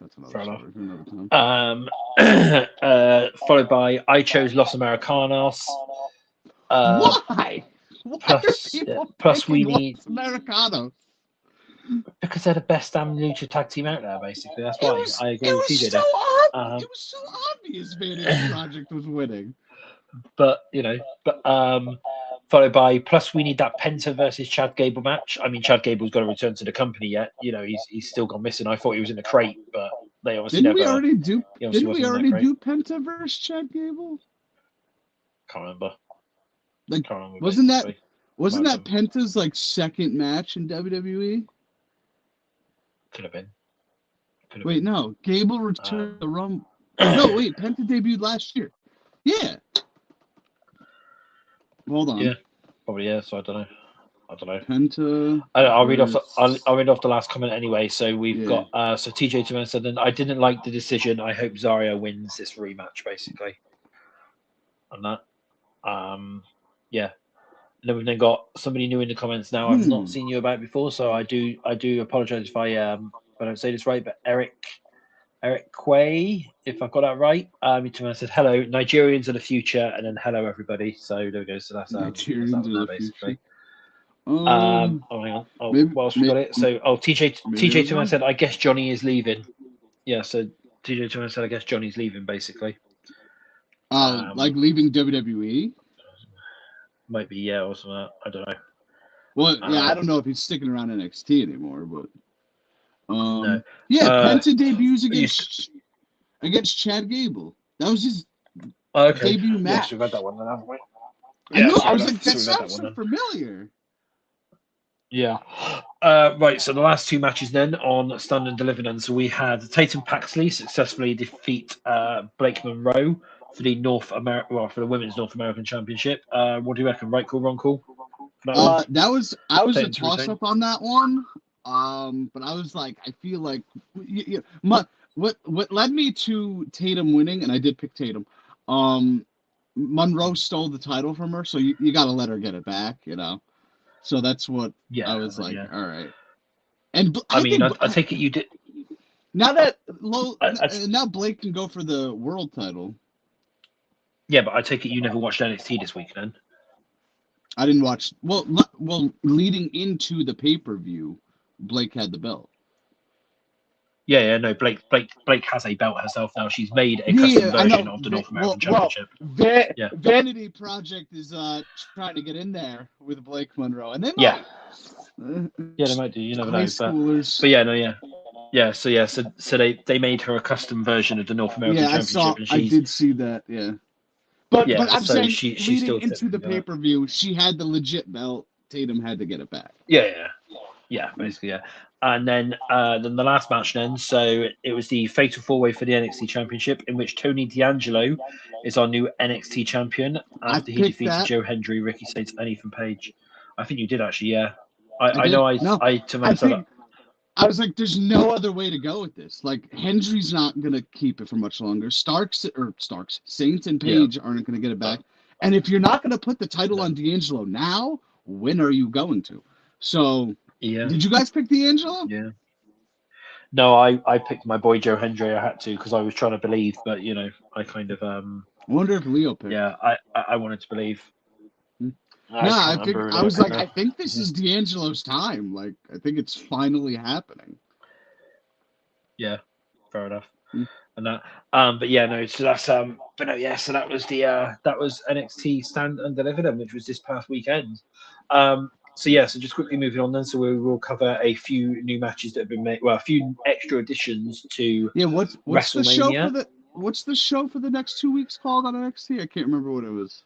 that's another Fair story for another time. Followed by I chose Los Americanos. Why? Why are people plus we picking need Los Americanos? because they're the best damn lucha tag team out there. Basically, that's why I agree with TJ there. It was so obvious Vanity Project was winning. But followed by plus we need that Penta versus Chad Gable match. I mean, Chad Gable's got to return to the company yet. He's still gone missing. I thought he was in the crate, but they obviously Didn't never. Didn't we already do Penta versus Chad Gable? Can't remember. Like, Can't remember wasn't basically. that Penta's like second match in WWE? Could have been. Wait, no. Gable returned the Rumble. No, wait. Penta debuted last year. Yeah. Hold on. Yeah, probably yeah. So I don't know. Penta. I'll read off. I'll read off the last comment anyway. So we've got. So TJ Tillman said, "Then I didn't like the decision. I hope Zarya wins this rematch, basically." On that. Yeah. And then we've then got somebody new in the comments now. I've not seen you about before, so I do apologize if I don't say this right, but Eric Quay, if I've got that right. He said hello, Nigerians are the future, and then hello everybody. So there we go. So that's Nigerians that are the basically. future. Hang on. Whilst we got it. So TJ Tillman said, I guess Johnny is leaving. Yeah, so TJ Tillman said I guess Johnny's leaving basically. Like leaving WWE? Might be, yeah, or something. I don't know. Well, yeah, I don't know if he's sticking around NXT anymore, but no. Yeah, Penta debuts against Chad Gable. That was his debut match. Yes, we've had that one then, haven't we? I know. I was like, that sounds so familiar. Yeah. Right. So the last two matches then on Stand and Deliver. Then, so we had Tatum Paxley successfully defeat Blake Monroe for the for the Women's North American Championship. What do you reckon? Right call, wrong call? I was a toss up on that one. But I was like, I feel like what led me to Tatum winning, and I did pick Tatum. Monroe stole the title from her, so you got to let her get it back, So that's what I was like. Yeah. All right, and I take it you did. Now that now Blake can go for the world title. Yeah, but I take it you never watched NXT this week, then. I didn't watch. Well, leading into the pay-per-view, Blake had the belt. Yeah, no. Blake has a belt herself now. She's made a custom version of the North American Championship. Vanity Project is trying to get in there with Blake Monroe, and they might. They might do. You never know. Schoolers. But yeah, no, yeah. Yeah, so they made her a custom version of the North American Championship. I did see that. Yeah. But I'm saying she's leading into the pay-per-view, she had the legit belt. Tatum had to get it back. Yeah, basically, yeah. And then the last match then, so it was the Fatal 4-Way for the NXT Championship, in which Tony D'Angelo is our new NXT champion after he defeated Joe Hendry, Ricky Starks, and Ethan Page. I think you did actually, yeah. I was like, there's no other way to go with this. Like, Hendry's not going to keep it for much longer. Saints and Page aren't going to get it back. And if you're not going to put the title on D'Angelo now, when are you going to? So, did you guys pick D'Angelo? Yeah. No, I picked my boy Joe Hendry. I had to because I was trying to believe, but, I kind of... I wonder if Leo picked. Yeah, I wanted to believe. I was like, I think this is D'Angelo's time. Like, I think it's finally happening. Yeah, fair enough. Mm. and that. But yeah, no. So that's but no, yeah. So that was NXT Stand and Deliver, which was this past weekend. So yeah, so just quickly moving on then. So we will cover a few new matches that have been made. Well, a few extra additions to Yeah, what's WrestleMania. the show for the next 2 weeks called on NXT? I can't remember what it was.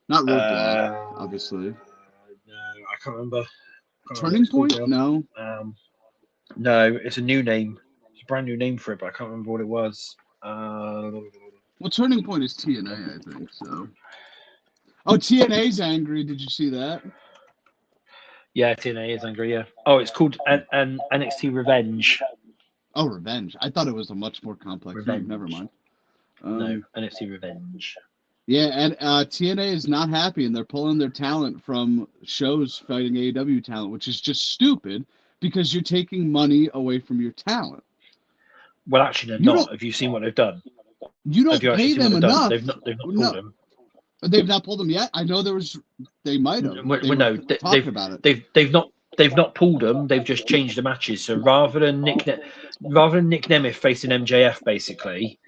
Not Roadblock, obviously. No, I can't remember. Turning Point? No. No, it's a new name. It's a brand new name for it, but I can't remember what it was. Well, Turning Point is TNA, I think. So. Oh, TNA's angry. Did you see that? Yeah, TNA is angry. Yeah. Oh, it's called an NXT Revenge. Oh, Revenge. I thought it was a much more complex name. Revenge. Never mind. No, NXT Revenge. Yeah, and TNA is not happy, and they're pulling their talent from shows fighting AEW talent, which is just stupid because you're taking money away from your talent. Well, actually, they're You not. don't- Have you seen what they've done? You don't Have you actually pay seen what them they've done? enough. They've not No. pulled them. They've not pulled them yet. I know they might have. Well, They were no, talking about it. they've not pulled them. They've just changed the matches. So rather than Nick Nemeth facing MJF, basically,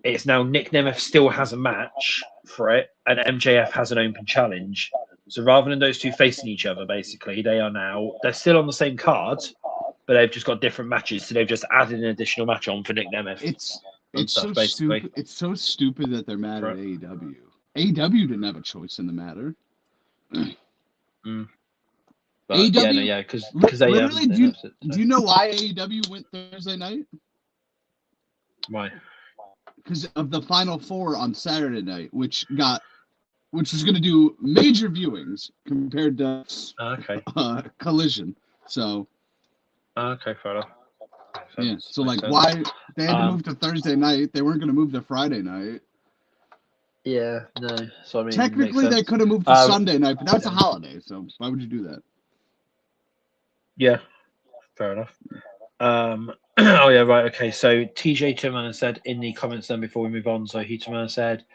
it's now Nick Nemeth still has a match for it, and MJF has an open challenge. So rather than those two facing each other, basically, they're still on the same card, but they've just got different matches. So they've just added an additional match on for Nick Nemeth. It's stuff, so basically. stupid. It's so stupid that they're mad at Right. AEW. AEW didn't have a choice in the matter. But AEW, yeah, because they literally. they Do announced it, so. you know why AEW went Thursday night? Why? Because of the Final Four on Saturday night, which was going to do major viewings compared to Okay. Collision. So Okay, fair enough. yeah. So Makes sense. why they had to move to Thursday night? They weren't going to move to Friday night. Yeah, no. So I mean, Technically, they could have moved to Sunday night, but that's a holiday. So why would you do that? Yeah, fair enough. Oh yeah, right. Okay, so TJ Turman said in the comments then before we move on. So he Turman said,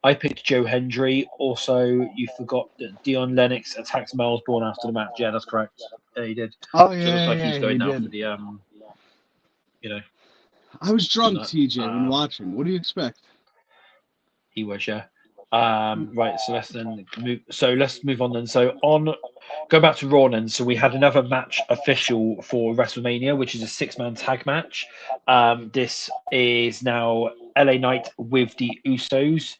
"I picked Joe Hendry. Also, you forgot that Dion Lennox attacks Miles Bourne after the match. Yeah, that's correct. Yeah, he did. Oh So it looks like he's going now for the you know, I was drunk, that, TJ, when watching. What do you expect? he was, yeah. Right, so let's then move. So let's move on then. So go back to Raw then. So we had another match official for WrestleMania, which is a 6-man tag match. This is now LA Knight with the Usos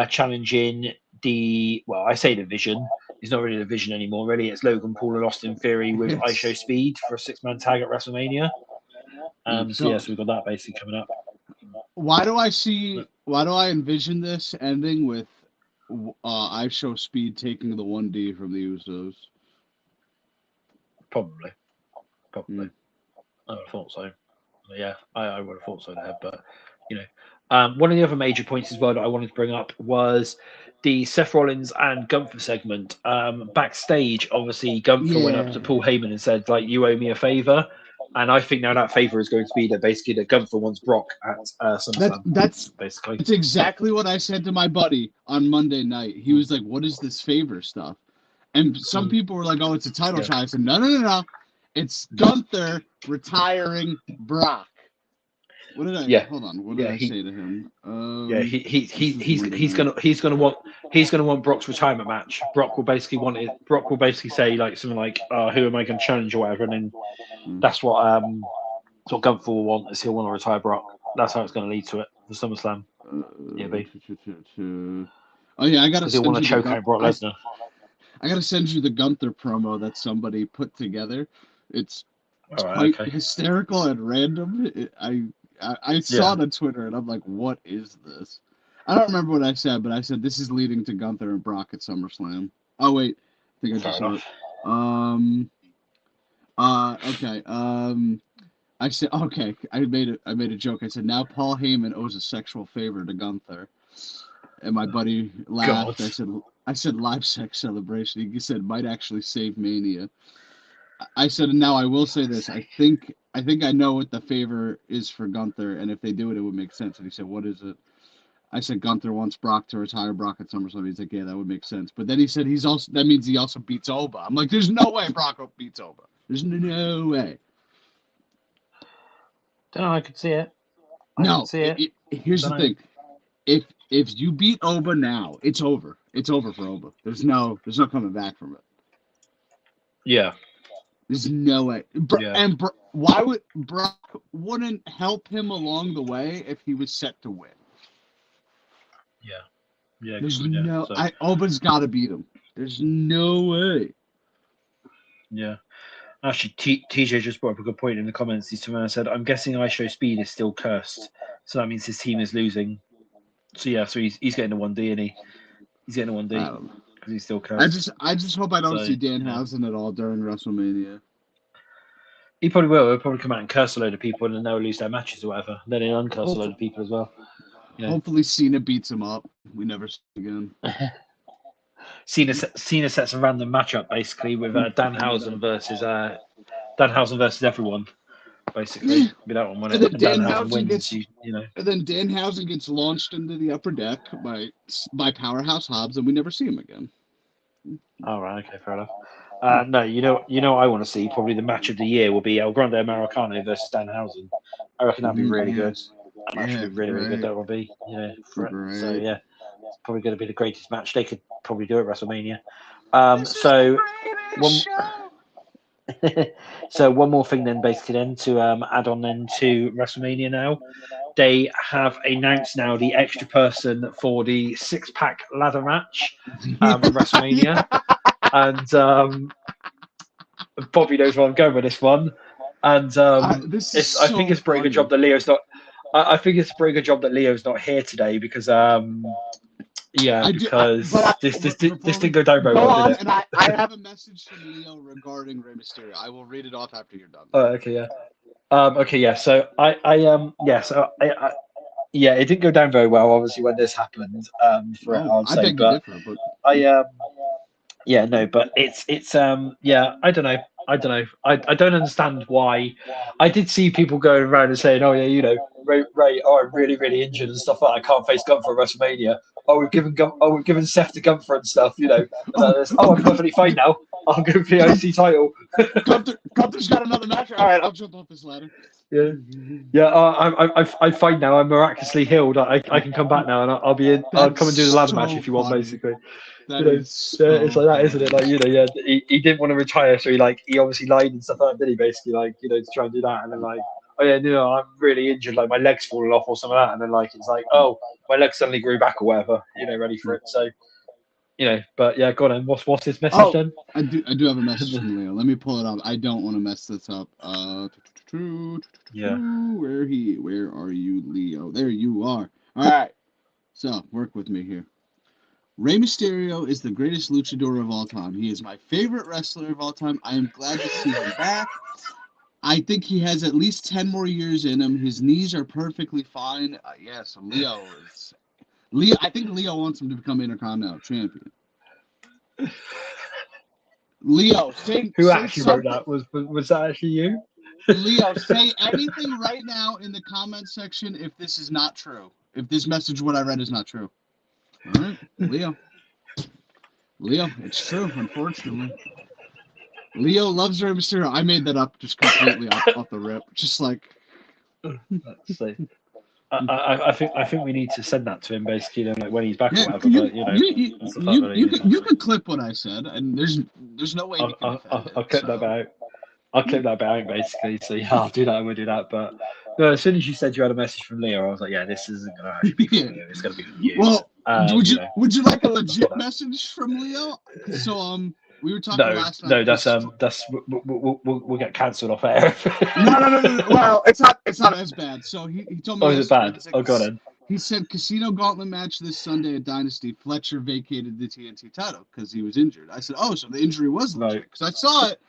challenging I say division. It's not really a division anymore. Really, it's Logan Paul and Austin Theory with ISO Speed for a 6-man tag at WrestleMania. So we've got that basically coming up. Why do I envision this ending with ISO Speed taking the 1D from the Usos? Probably. I would have thought so. Yeah, I would have thought so there. But one of the other major points as well that I wanted to bring up was the Seth Rollins and Gunther segment. Backstage, obviously, Gunther went up to Paul Heyman and said, like, "You owe me a favor." And I think now that favor is going to be that basically that Gunther wants Brock at SummerSlam. That's basically. It's exactly what I said to my buddy on Monday night. He was like, "What is this favor stuff?" And some people were like, "Oh, it's a title shot." I said, No. It's Gunther retiring Brock. What did I? Hold on. What did I say to him? He's gonna want Brock's retirement match. Brock will basically say like something like, "Who am I going to challenge?" or whatever, and then that's what Gunther will want. Is he'll want to retire Brock. That's how it's going to lead to it for SummerSlam. Oh yeah, I got to. He'll want to choke out Brock Lesnar. I got to send you the Gunther promo that somebody put together. It's quite hysterical and random. I saw it on Twitter and I'm like, what is this? I don't remember what I said, but I said this is leading to Gunther and Brock at SummerSlam. Oh wait, I think I just saw it. Okay. I said okay. I made a joke. I said now Paul Heyman owes a sexual favor to Gunther, and my buddy laughed. I said live sex celebration. He said might actually save Mania. I said, and now I will say this. I think I know what the favor is for Gunther, and if they do it, it would make sense. And he said, what is it? I said, Gunther wants Brock to retire Brock at SummerSlam. He's like, yeah, that would make sense. But then he said that means he also beats Oba. I'm like, there's no way Brock beats Oba. There's no way. Don't know, I could see it. I No, don't see it. here's the Dunno. thing. If you beat Oba now, it's over. It's over for Oba. There's no coming back from it. Yeah. There's no way. Yeah. Why would Brock wouldn't help him along the way if he was set to win? Yeah. Yeah. There's Good, yeah. no. So, Oba's got to beat him. There's no way. yeah. Actually, TJ just brought up a good point in the comments. He's said, "I'm guessing ISO Speed is still cursed, so that means his team is losing." So yeah, so he's getting a 1D, and he's getting a 1D I don't know. because he's still cursed. I just hope I don't So, see you know. Danhausen at all during WrestleMania. He probably will. He'll probably come out and curse a load of people, and then they'll lose their matches or whatever. Then he'll uncurse a load of people as well. Yeah. Hopefully Cena beats him up. We never see him again. Cena sets a random matchup basically with Danhausen versus everyone. Basically, Yeah. be that one when And then Danhausen Danhausen wins. gets- You know. And then Danhausen gets launched into the upper deck by Powerhouse Hobbs, and we never see him again. All right. Okay. Fair enough. No, you know what I want to see. Probably the match of the year will be El Grande Americano versus Danhausen. I reckon that'd be really good. That match would be really, really good. That would be, So yeah, it's probably going to be the greatest match. They could probably do it at WrestleMania. So one more thing then, basically, then to add on then to WrestleMania now, they have announced now the extra person for the 6-pack ladder match at WrestleMania, and Bobby knows where I'm going with this one, and I think it's a pretty good job that Leo's not. I think it's a pretty good job that Leo's not here today because this didn't go down very well, did it? And I have a message from Leo regarding Rey Mysterio. I will read it off after you're done. Oh, okay, yeah. Okay, yeah. So it didn't go down very well, obviously, when this happened. I beg to differ, but but it's I don't know. I don't understand why. I did see people going around and saying, "Oh yeah, Ray, I'm really, really injured and stuff like that. I can't face Gunther at WrestleMania. We've given Seth to Gunther and stuff, I'm perfectly fine now. I'll go for the IC title. Gunther's got another match. All right, I'll jump off this ladder. Yeah. I'm fine now. I'm miraculously healed. I can come back now, and I'll be in. I'll come and do the ladder match if you want, basically. It's like that, isn't it? Like, he didn't want to retire, so he obviously lied and stuff like that, did he? Basically, to try and do that, and then I'm really injured, like my leg's falling off or something like that, and then it's like, oh, my leg suddenly grew back or whatever, ready for it. So, but yeah, go on. What's his message then? I do have a message from Leo. Let me pull it up. I don't want to mess this up. Yeah. Where are you, Leo? There you are. All right. So work with me here. Rey Mysterio is the greatest luchador of all time. He is my favorite wrestler of all time. I am glad to see him back. I think he has at least 10 more years in him. His knees are perfectly fine. So Leo. I think Leo wants him to become Intercontinental Champion. Leo, who actually wrote that? Was that actually you? Leo, say anything right now in the comment section if this is not true. If this message, what I read, is not true. All right, Leo, it's true, unfortunately. Leo loves Rey Mysterio. I made that up just completely off the rip. Just like. Let's see. I think we need to send that to him, basically, when he's back or whatever. You can clip what I said, and there's no way. I'll clip that out. I'll clip that out, basically. So yeah, I'll do that. We'll do that. But no, as soon as you said you had a message from Leo, I was like, yeah, this isn't going to actually be from Leo. It's going to be from you. Well, would you like a legit message from Leo? So we were talking last night. No, that's we'll get cancelled off air. No. Well, it's not as bad. So he told me. Oh, is it bad? Oh, got it. He said Casino Gauntlet match this Sunday at Dynasty. Fletcher vacated the TNT title because he was injured. I said, oh, so the injury was legit because I saw it,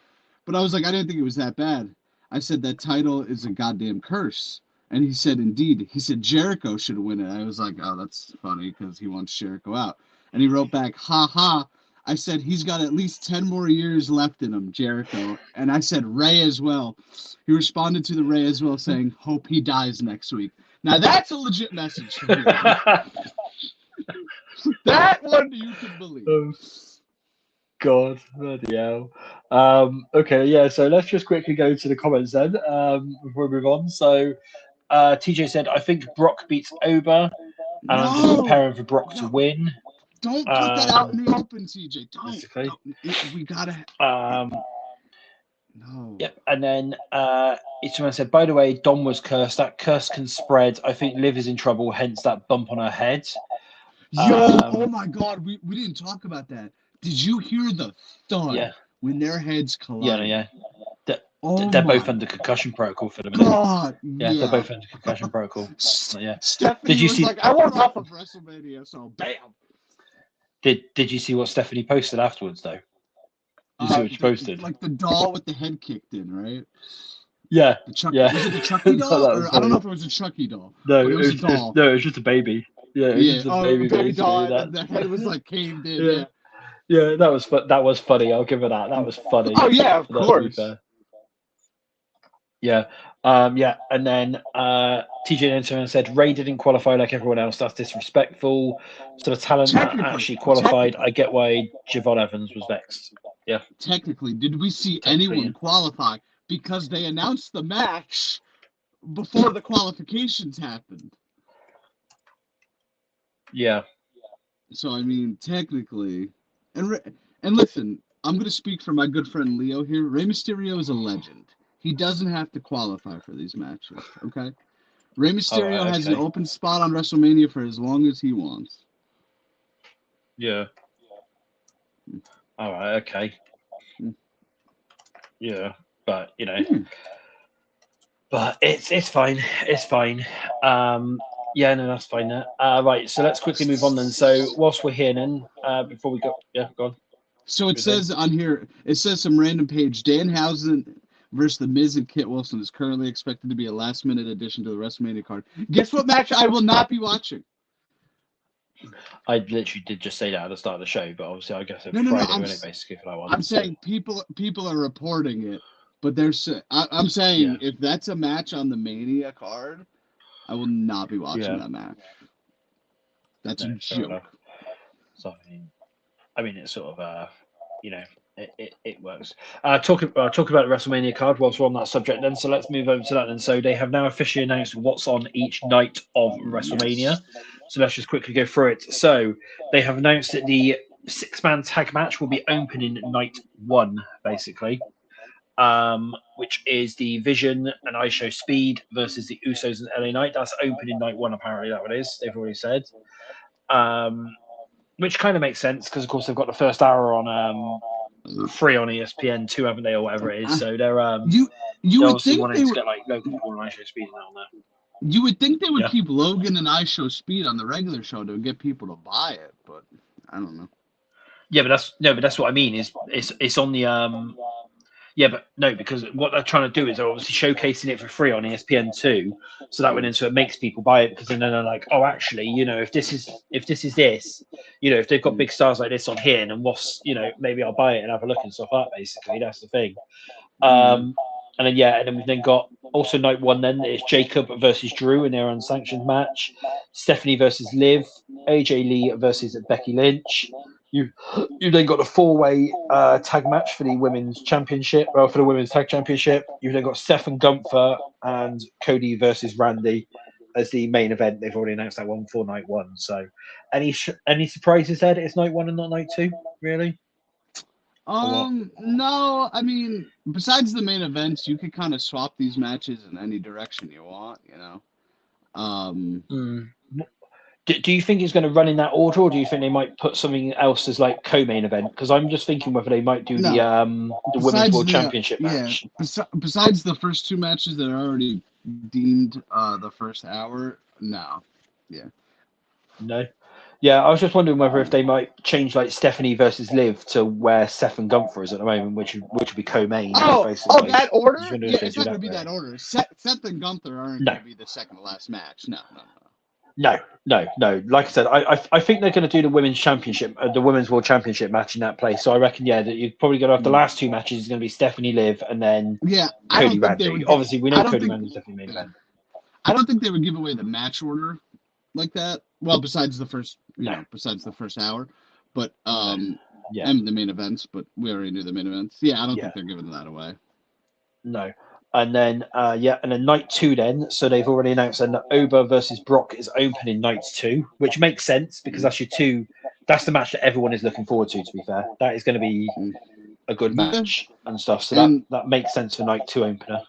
but I was like, I didn't think it was that bad. I said that title is a goddamn curse. And he said, indeed. He said Jericho should win it. I was like, oh, that's funny because he wants Jericho out. And he wrote back, ha ha. I said, he's got at least 10 more years left in him, Jericho. And I said, Ray as well. He responded to the Ray as well, saying, hope he dies next week. Now, that's a legit message from you. That one you can believe. God, bloody hell. Okay, yeah, so let's just quickly go to the comments then before we move on. So, TJ said, I think Brock beats Oba, and I'm just preparing for Brock to win. Don't put that out in the open, TJ. Basically. We gotta. No. Yep. And then Ichiman said, by the way, Dom was cursed. That curse can spread. I think Liv is in trouble, hence that bump on her head. Oh my God, we didn't talk about that. Did you hear the thud when their heads collided? Yeah. Oh they're both under concussion protocol for the minute. God, they're both under concussion protocol. Yeah. Stephanie was like, I want off of WrestleMania, so bam. Did you see what Stephanie posted afterwards though? Did you see what she posted? Like the doll with the head kicked in, right? Yeah. Was it the Chucky doll? Or, I don't know if it was a Chucky doll. No, it was a doll. No, it was just a baby. Yeah, it was just a baby doll. The head was like caved in. Yeah, that was funny. I'll give her that. That was funny. Oh yeah, of course. Yeah. And then TJ Enterman said Ray didn't qualify like everyone else. That's disrespectful. So the talent that actually qualified, I get why Javon Evans was vexed. Yeah. Technically, did we see anyone qualify? Because they announced the match before the qualifications happened. Yeah. So I mean, technically, and listen, I'm going to speak for my good friend Leo here. Rey Mysterio is a legend. He doesn't have to qualify for these matches, okay? Rey Mysterio has an open spot on WrestleMania for as long as he wants. Yeah. All right, okay. Yeah, but, you know. But it's fine. It's fine. Yeah, no, that's fine. Right, so let's quickly move on then. So whilst we're here then, before we go, go on. So it says on here, it says some random page, Danhausen versus The Miz and Kit Wilson is currently expected to be a last-minute addition to the WrestleMania card. Guess what match I will not be watching? I literally did just say that at the start of the show, but obviously I guess it's Friday, isn't it, basically, for that one. I'm saying people are reporting it, but I'm saying if that's a match on the Mania card, I will not be watching that match. That's a joke. So, I mean, it's sort of, you know, it works. Talk about the WrestleMania card whilst we're on that subject then. So let's move over to that then. So they have now officially announced what's on each night of WrestleMania. So let's just quickly go through it. So they have announced that the 6-man tag match will be opening night 1, basically. Which is the Vision and ISHO Speed versus the Usos and LA Knight. That's opening night 1, apparently, that what it is. They've already said. Which kind of makes sense because, of course, they've got the first hour on free on ESPN2, haven't they, or whatever it is. So they're you would think wanting to get like Logan Paul and ISHO Speed on there. You would think they would keep Logan and ISHO Speed on the regular show to get people to buy it, but I don't know. Yeah, but that's what I mean. Is it's on the Yeah, but no, because what they're trying to do is they're obviously showcasing it for free on ESPN2, so that went into it makes people buy it because then they're like, oh, actually, you know, if this is this, you know, if they've got big stars like this on here, and what's, you know, maybe I'll buy it and have a look and stuff like that. Basically, that's the thing. And then we've then got also night 1. Then it's Jacob versus Drew in their unsanctioned match, Stephanie versus Liv, AJ Lee versus Becky Lynch. You then got a 4-way tag match for the women's championship. Well, for the women's tag championship, you've then got Stephen Gunther and Cody versus Randy as the main event. They've already announced that one for night 1. So, any surprises there that it's night 1 and not night 2? Really? No. I mean, besides the main events, you could kind of swap these matches in any direction you want. You know. Do you think it's going to run in that order, or do you think they might put something else as like co-main event? Because I'm just thinking whether they might do the Women's World Championship match. Besides the first 2 matches that are already deemed the first hour, no. Yeah. No. Yeah, I was just wondering whether if they might change like Stephanie versus Liv to where Seth and Gunther is at the moment, which would be co-main. Basically. That order? Yeah, it's not going to be that order. Seth and Gunther aren't going to be the second to last match. No. Like I said, I think they're going to do the women's championship, the women's world championship match in that place. So I reckon, that you're probably going to have the last 2 matches is going to be Stephanie Liv and then Cody Randy. Obviously, we know Cody Randy's definitely main event. I don't think they would give away the match order like that. Well, besides the first, besides the first hour, but and the main events. But we already knew the main events. Yeah, I don't think they're giving that away. No. And then and then night 2 then. So they've already announced that Oba versus Brock is opening night 2, which makes sense because that's your two. That's the match that everyone is looking forward to be fair. That is going to be a good match and stuff. So And that makes sense for night 2 opener.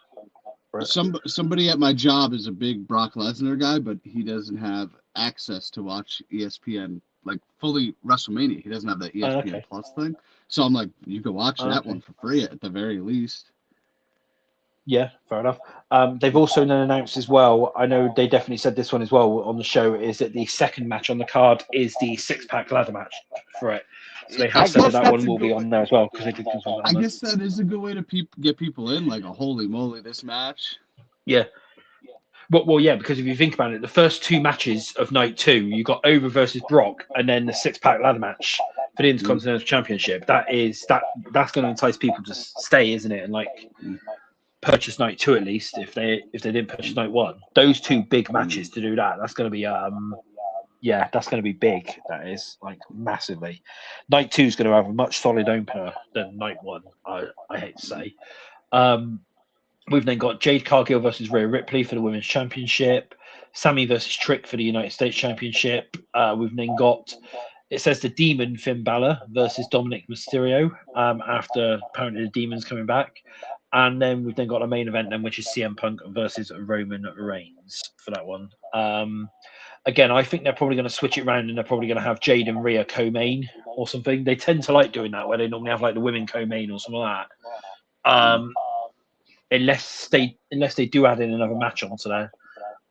Right. Somebody at my job is a big Brock Lesnar guy, but he doesn't have access to watch ESPN like fully WrestleMania. He doesn't have that ESPN Plus thing. So I'm like, you can watch that one for free at the very least. Yeah, fair enough. They've also then announced as well, I know they definitely said this one as well on the show, is that the second match on the card is the 6-pack ladder match for it. So they have said that one will be on there as well because they did confirm that. I guess that is a good way to get people in, like, holy moly, this match. Yeah. Well, yeah, because if you think about it, the first 2 matches of night 2, you got Over versus Brock, and then the 6-pack ladder match for the Intercontinental Championship. That's going to entice people to stay, isn't it? And like purchase night 2 at least if they didn't purchase night 1. Those 2 big matches to do that. That's going to be that's going to be big. That is like massively. Night 2 is going to have a much solid opener than night 1. I hate to say. We've then got Jade Cargill versus Rhea Ripley for the Women's Championship. Sammy versus Trick for the United States Championship. We've then got, it says the Demon Finn Balor versus Dominic Mysterio after apparently the Demon's coming back. And then we've then got a main event then, which is CM Punk versus Roman Reigns for that one. Again, I think they're probably going to switch it around and they're probably going to have Jade and Rhea co-main or something. They tend to like doing that where they normally have like the women co-main or something like that. Unless they do add in another match onto there.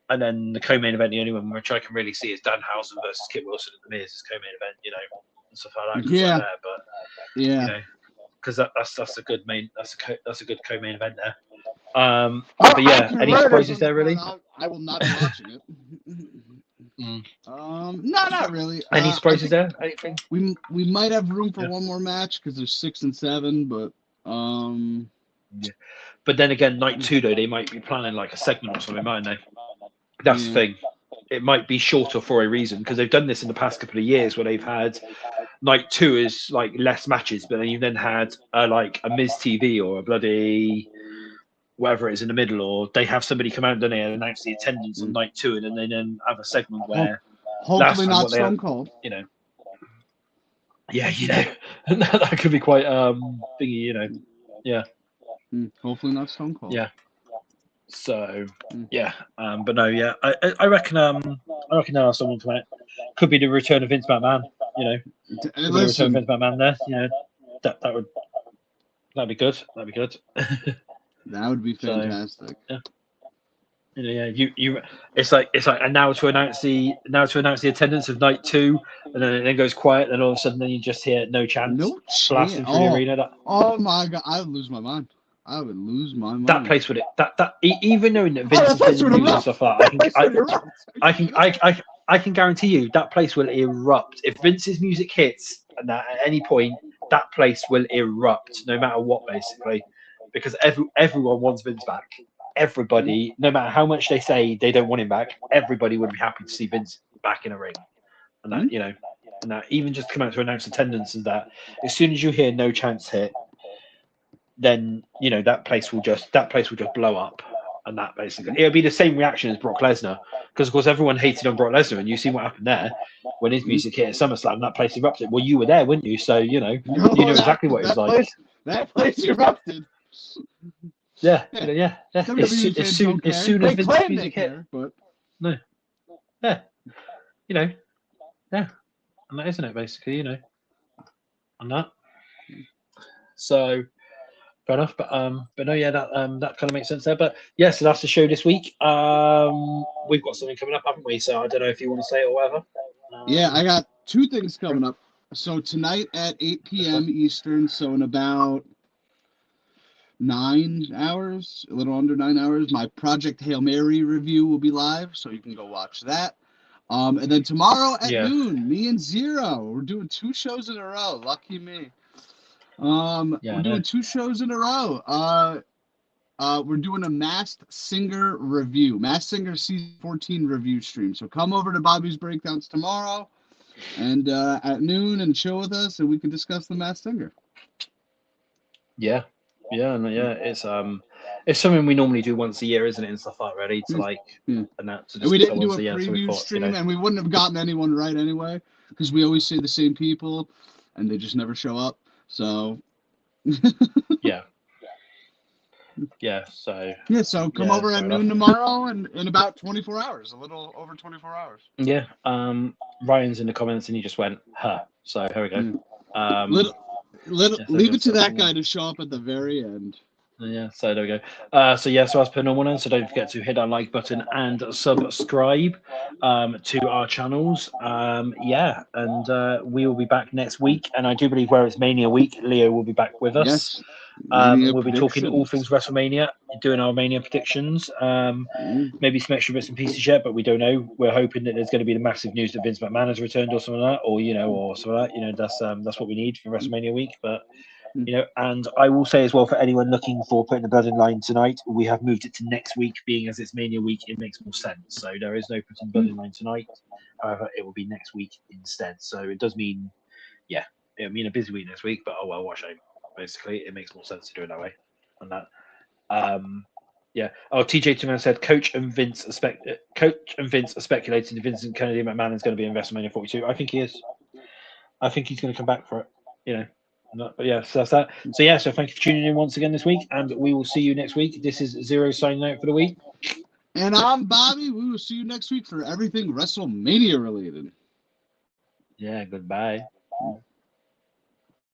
And then the co-main event, the only one which I can really see is Danhausen versus Kit Wilson at the Miz as co-main event, and stuff like that. Yeah. Like that, but because that's a good that's a good co-main event there. But yeah, any surprises there really? I will not be watching it. No, not really. Any surprises there? Anything? We might have room for one more match because there's 6 and 7, but yeah. But then again, night 2 though, they might be planning like a segment or something, mightn't they? That's the thing. It might be shorter for a reason because they've done this in the past couple of years where they've had night 2 is like less matches, but then you've then had like a Miz TV or a bloody whatever it is in the middle, or they have somebody come out and they announce the attendance on night 2, and then they then have a segment where hopefully not Stone Cold. Yeah, that could be quite thingy, yeah. Hopefully not Stone Cold. Yeah. So but no, yeah, I reckon there are someone come out. Could be the return of Vince McMahon. Could be the return of Vince McMahon there. That'd be good. That'd be good. That would be fantastic. So, you. It's like and now to announce the attendance of night 2, and then it then goes quiet, and all of a sudden then you just hear no chance blasting through the arena. Oh my god, I would lose my mind. That place would even knowing that Vince has been using stuff like that, I can guarantee you that place will erupt if Vince's music hits. And that at any point, that place will erupt, no matter what, basically, because everyone wants Vince back. Everybody, no matter how much they say they don't want him back, everybody would be happy to see Vince back in a ring. And that, and that even just come out to announce attendance and that, as soon as you hear no chance hit, then that place will just blow up, and that basically it'll be the same reaction as Brock Lesnar, because of course everyone hated on Brock Lesnar, and you see what happened there when his music hit at SummerSlam. That place erupted. Well, you were there, weren't you? So you know exactly what it was like. That place erupted. Yeah. As soon as Vince's music hit, but no, and that isn't it basically, and that. So. Fair enough, but no, yeah, that kind of makes sense there. But yeah, so that's the show this week. We've got something coming up, haven't we? So I don't know if you want to say it or whatever. Yeah, I got 2 things coming up. So tonight at 8 p.m. Eastern, so in about 9 hours, a little under 9 hours, my Project Hail Mary review will be live, so you can go watch that. And then tomorrow at noon, me and Zero, we're doing 2 shows in a row. Lucky me. We're doing 2 shows in a row. We're doing a Masked Singer review, Masked Singer season 14 review stream. So come over to Bobby's Breakdowns tomorrow, and at noon, and chill with us, and we can discuss the Masked Singer. It's It's something we normally do once a year, isn't it? And stuff like ready to like Yeah. announce. And we didn't do a once a year, so we preview thought, stream, and we wouldn't have gotten anyone right anyway, because we always say the same people, and they just never show up. So yeah. Yeah, so yeah, so come over at noon tomorrow, and in about 24 hours, a little over 24 hours. Yeah, Ryan's in the comments and he just went, huh. So here we go. Leave it to that guy to show up at the very end. Yeah, so there we go. So as per normal now, so don't forget to hit that like button and subscribe to our channels. And we will be back next week. And I do believe where it's Mania week, Leo will be back with us. Yes. We'll be talking all things WrestleMania, doing our Mania predictions. Maybe some extra bits and pieces yet, but we don't know. We're hoping that there's going to be the massive news that Vince McMahon has returned or something like that, or something like that. That's what we need for WrestleMania week. But and I will say as well, for anyone looking for putting the bloodline tonight, we have moved it to next week, being as it's Mania week. It makes more sense. So there is no putting bloodline tonight. However, it will be next week instead. So it does mean, it'll mean a busy week next week. But what a shame. Basically, it makes more sense to do it that way. And that, TJ Tuman said, Coach and Vince are speculating that Vincent Kennedy McMahon is going to be in WrestleMania 42. I think he is. I think he's going to come back for it. But yeah, so that's that. So thank you for tuning in once again this week, and we will see you next week. This is Zero signing out for the week. And I'm Bobby. We will see you next week for everything WrestleMania related. Yeah, goodbye.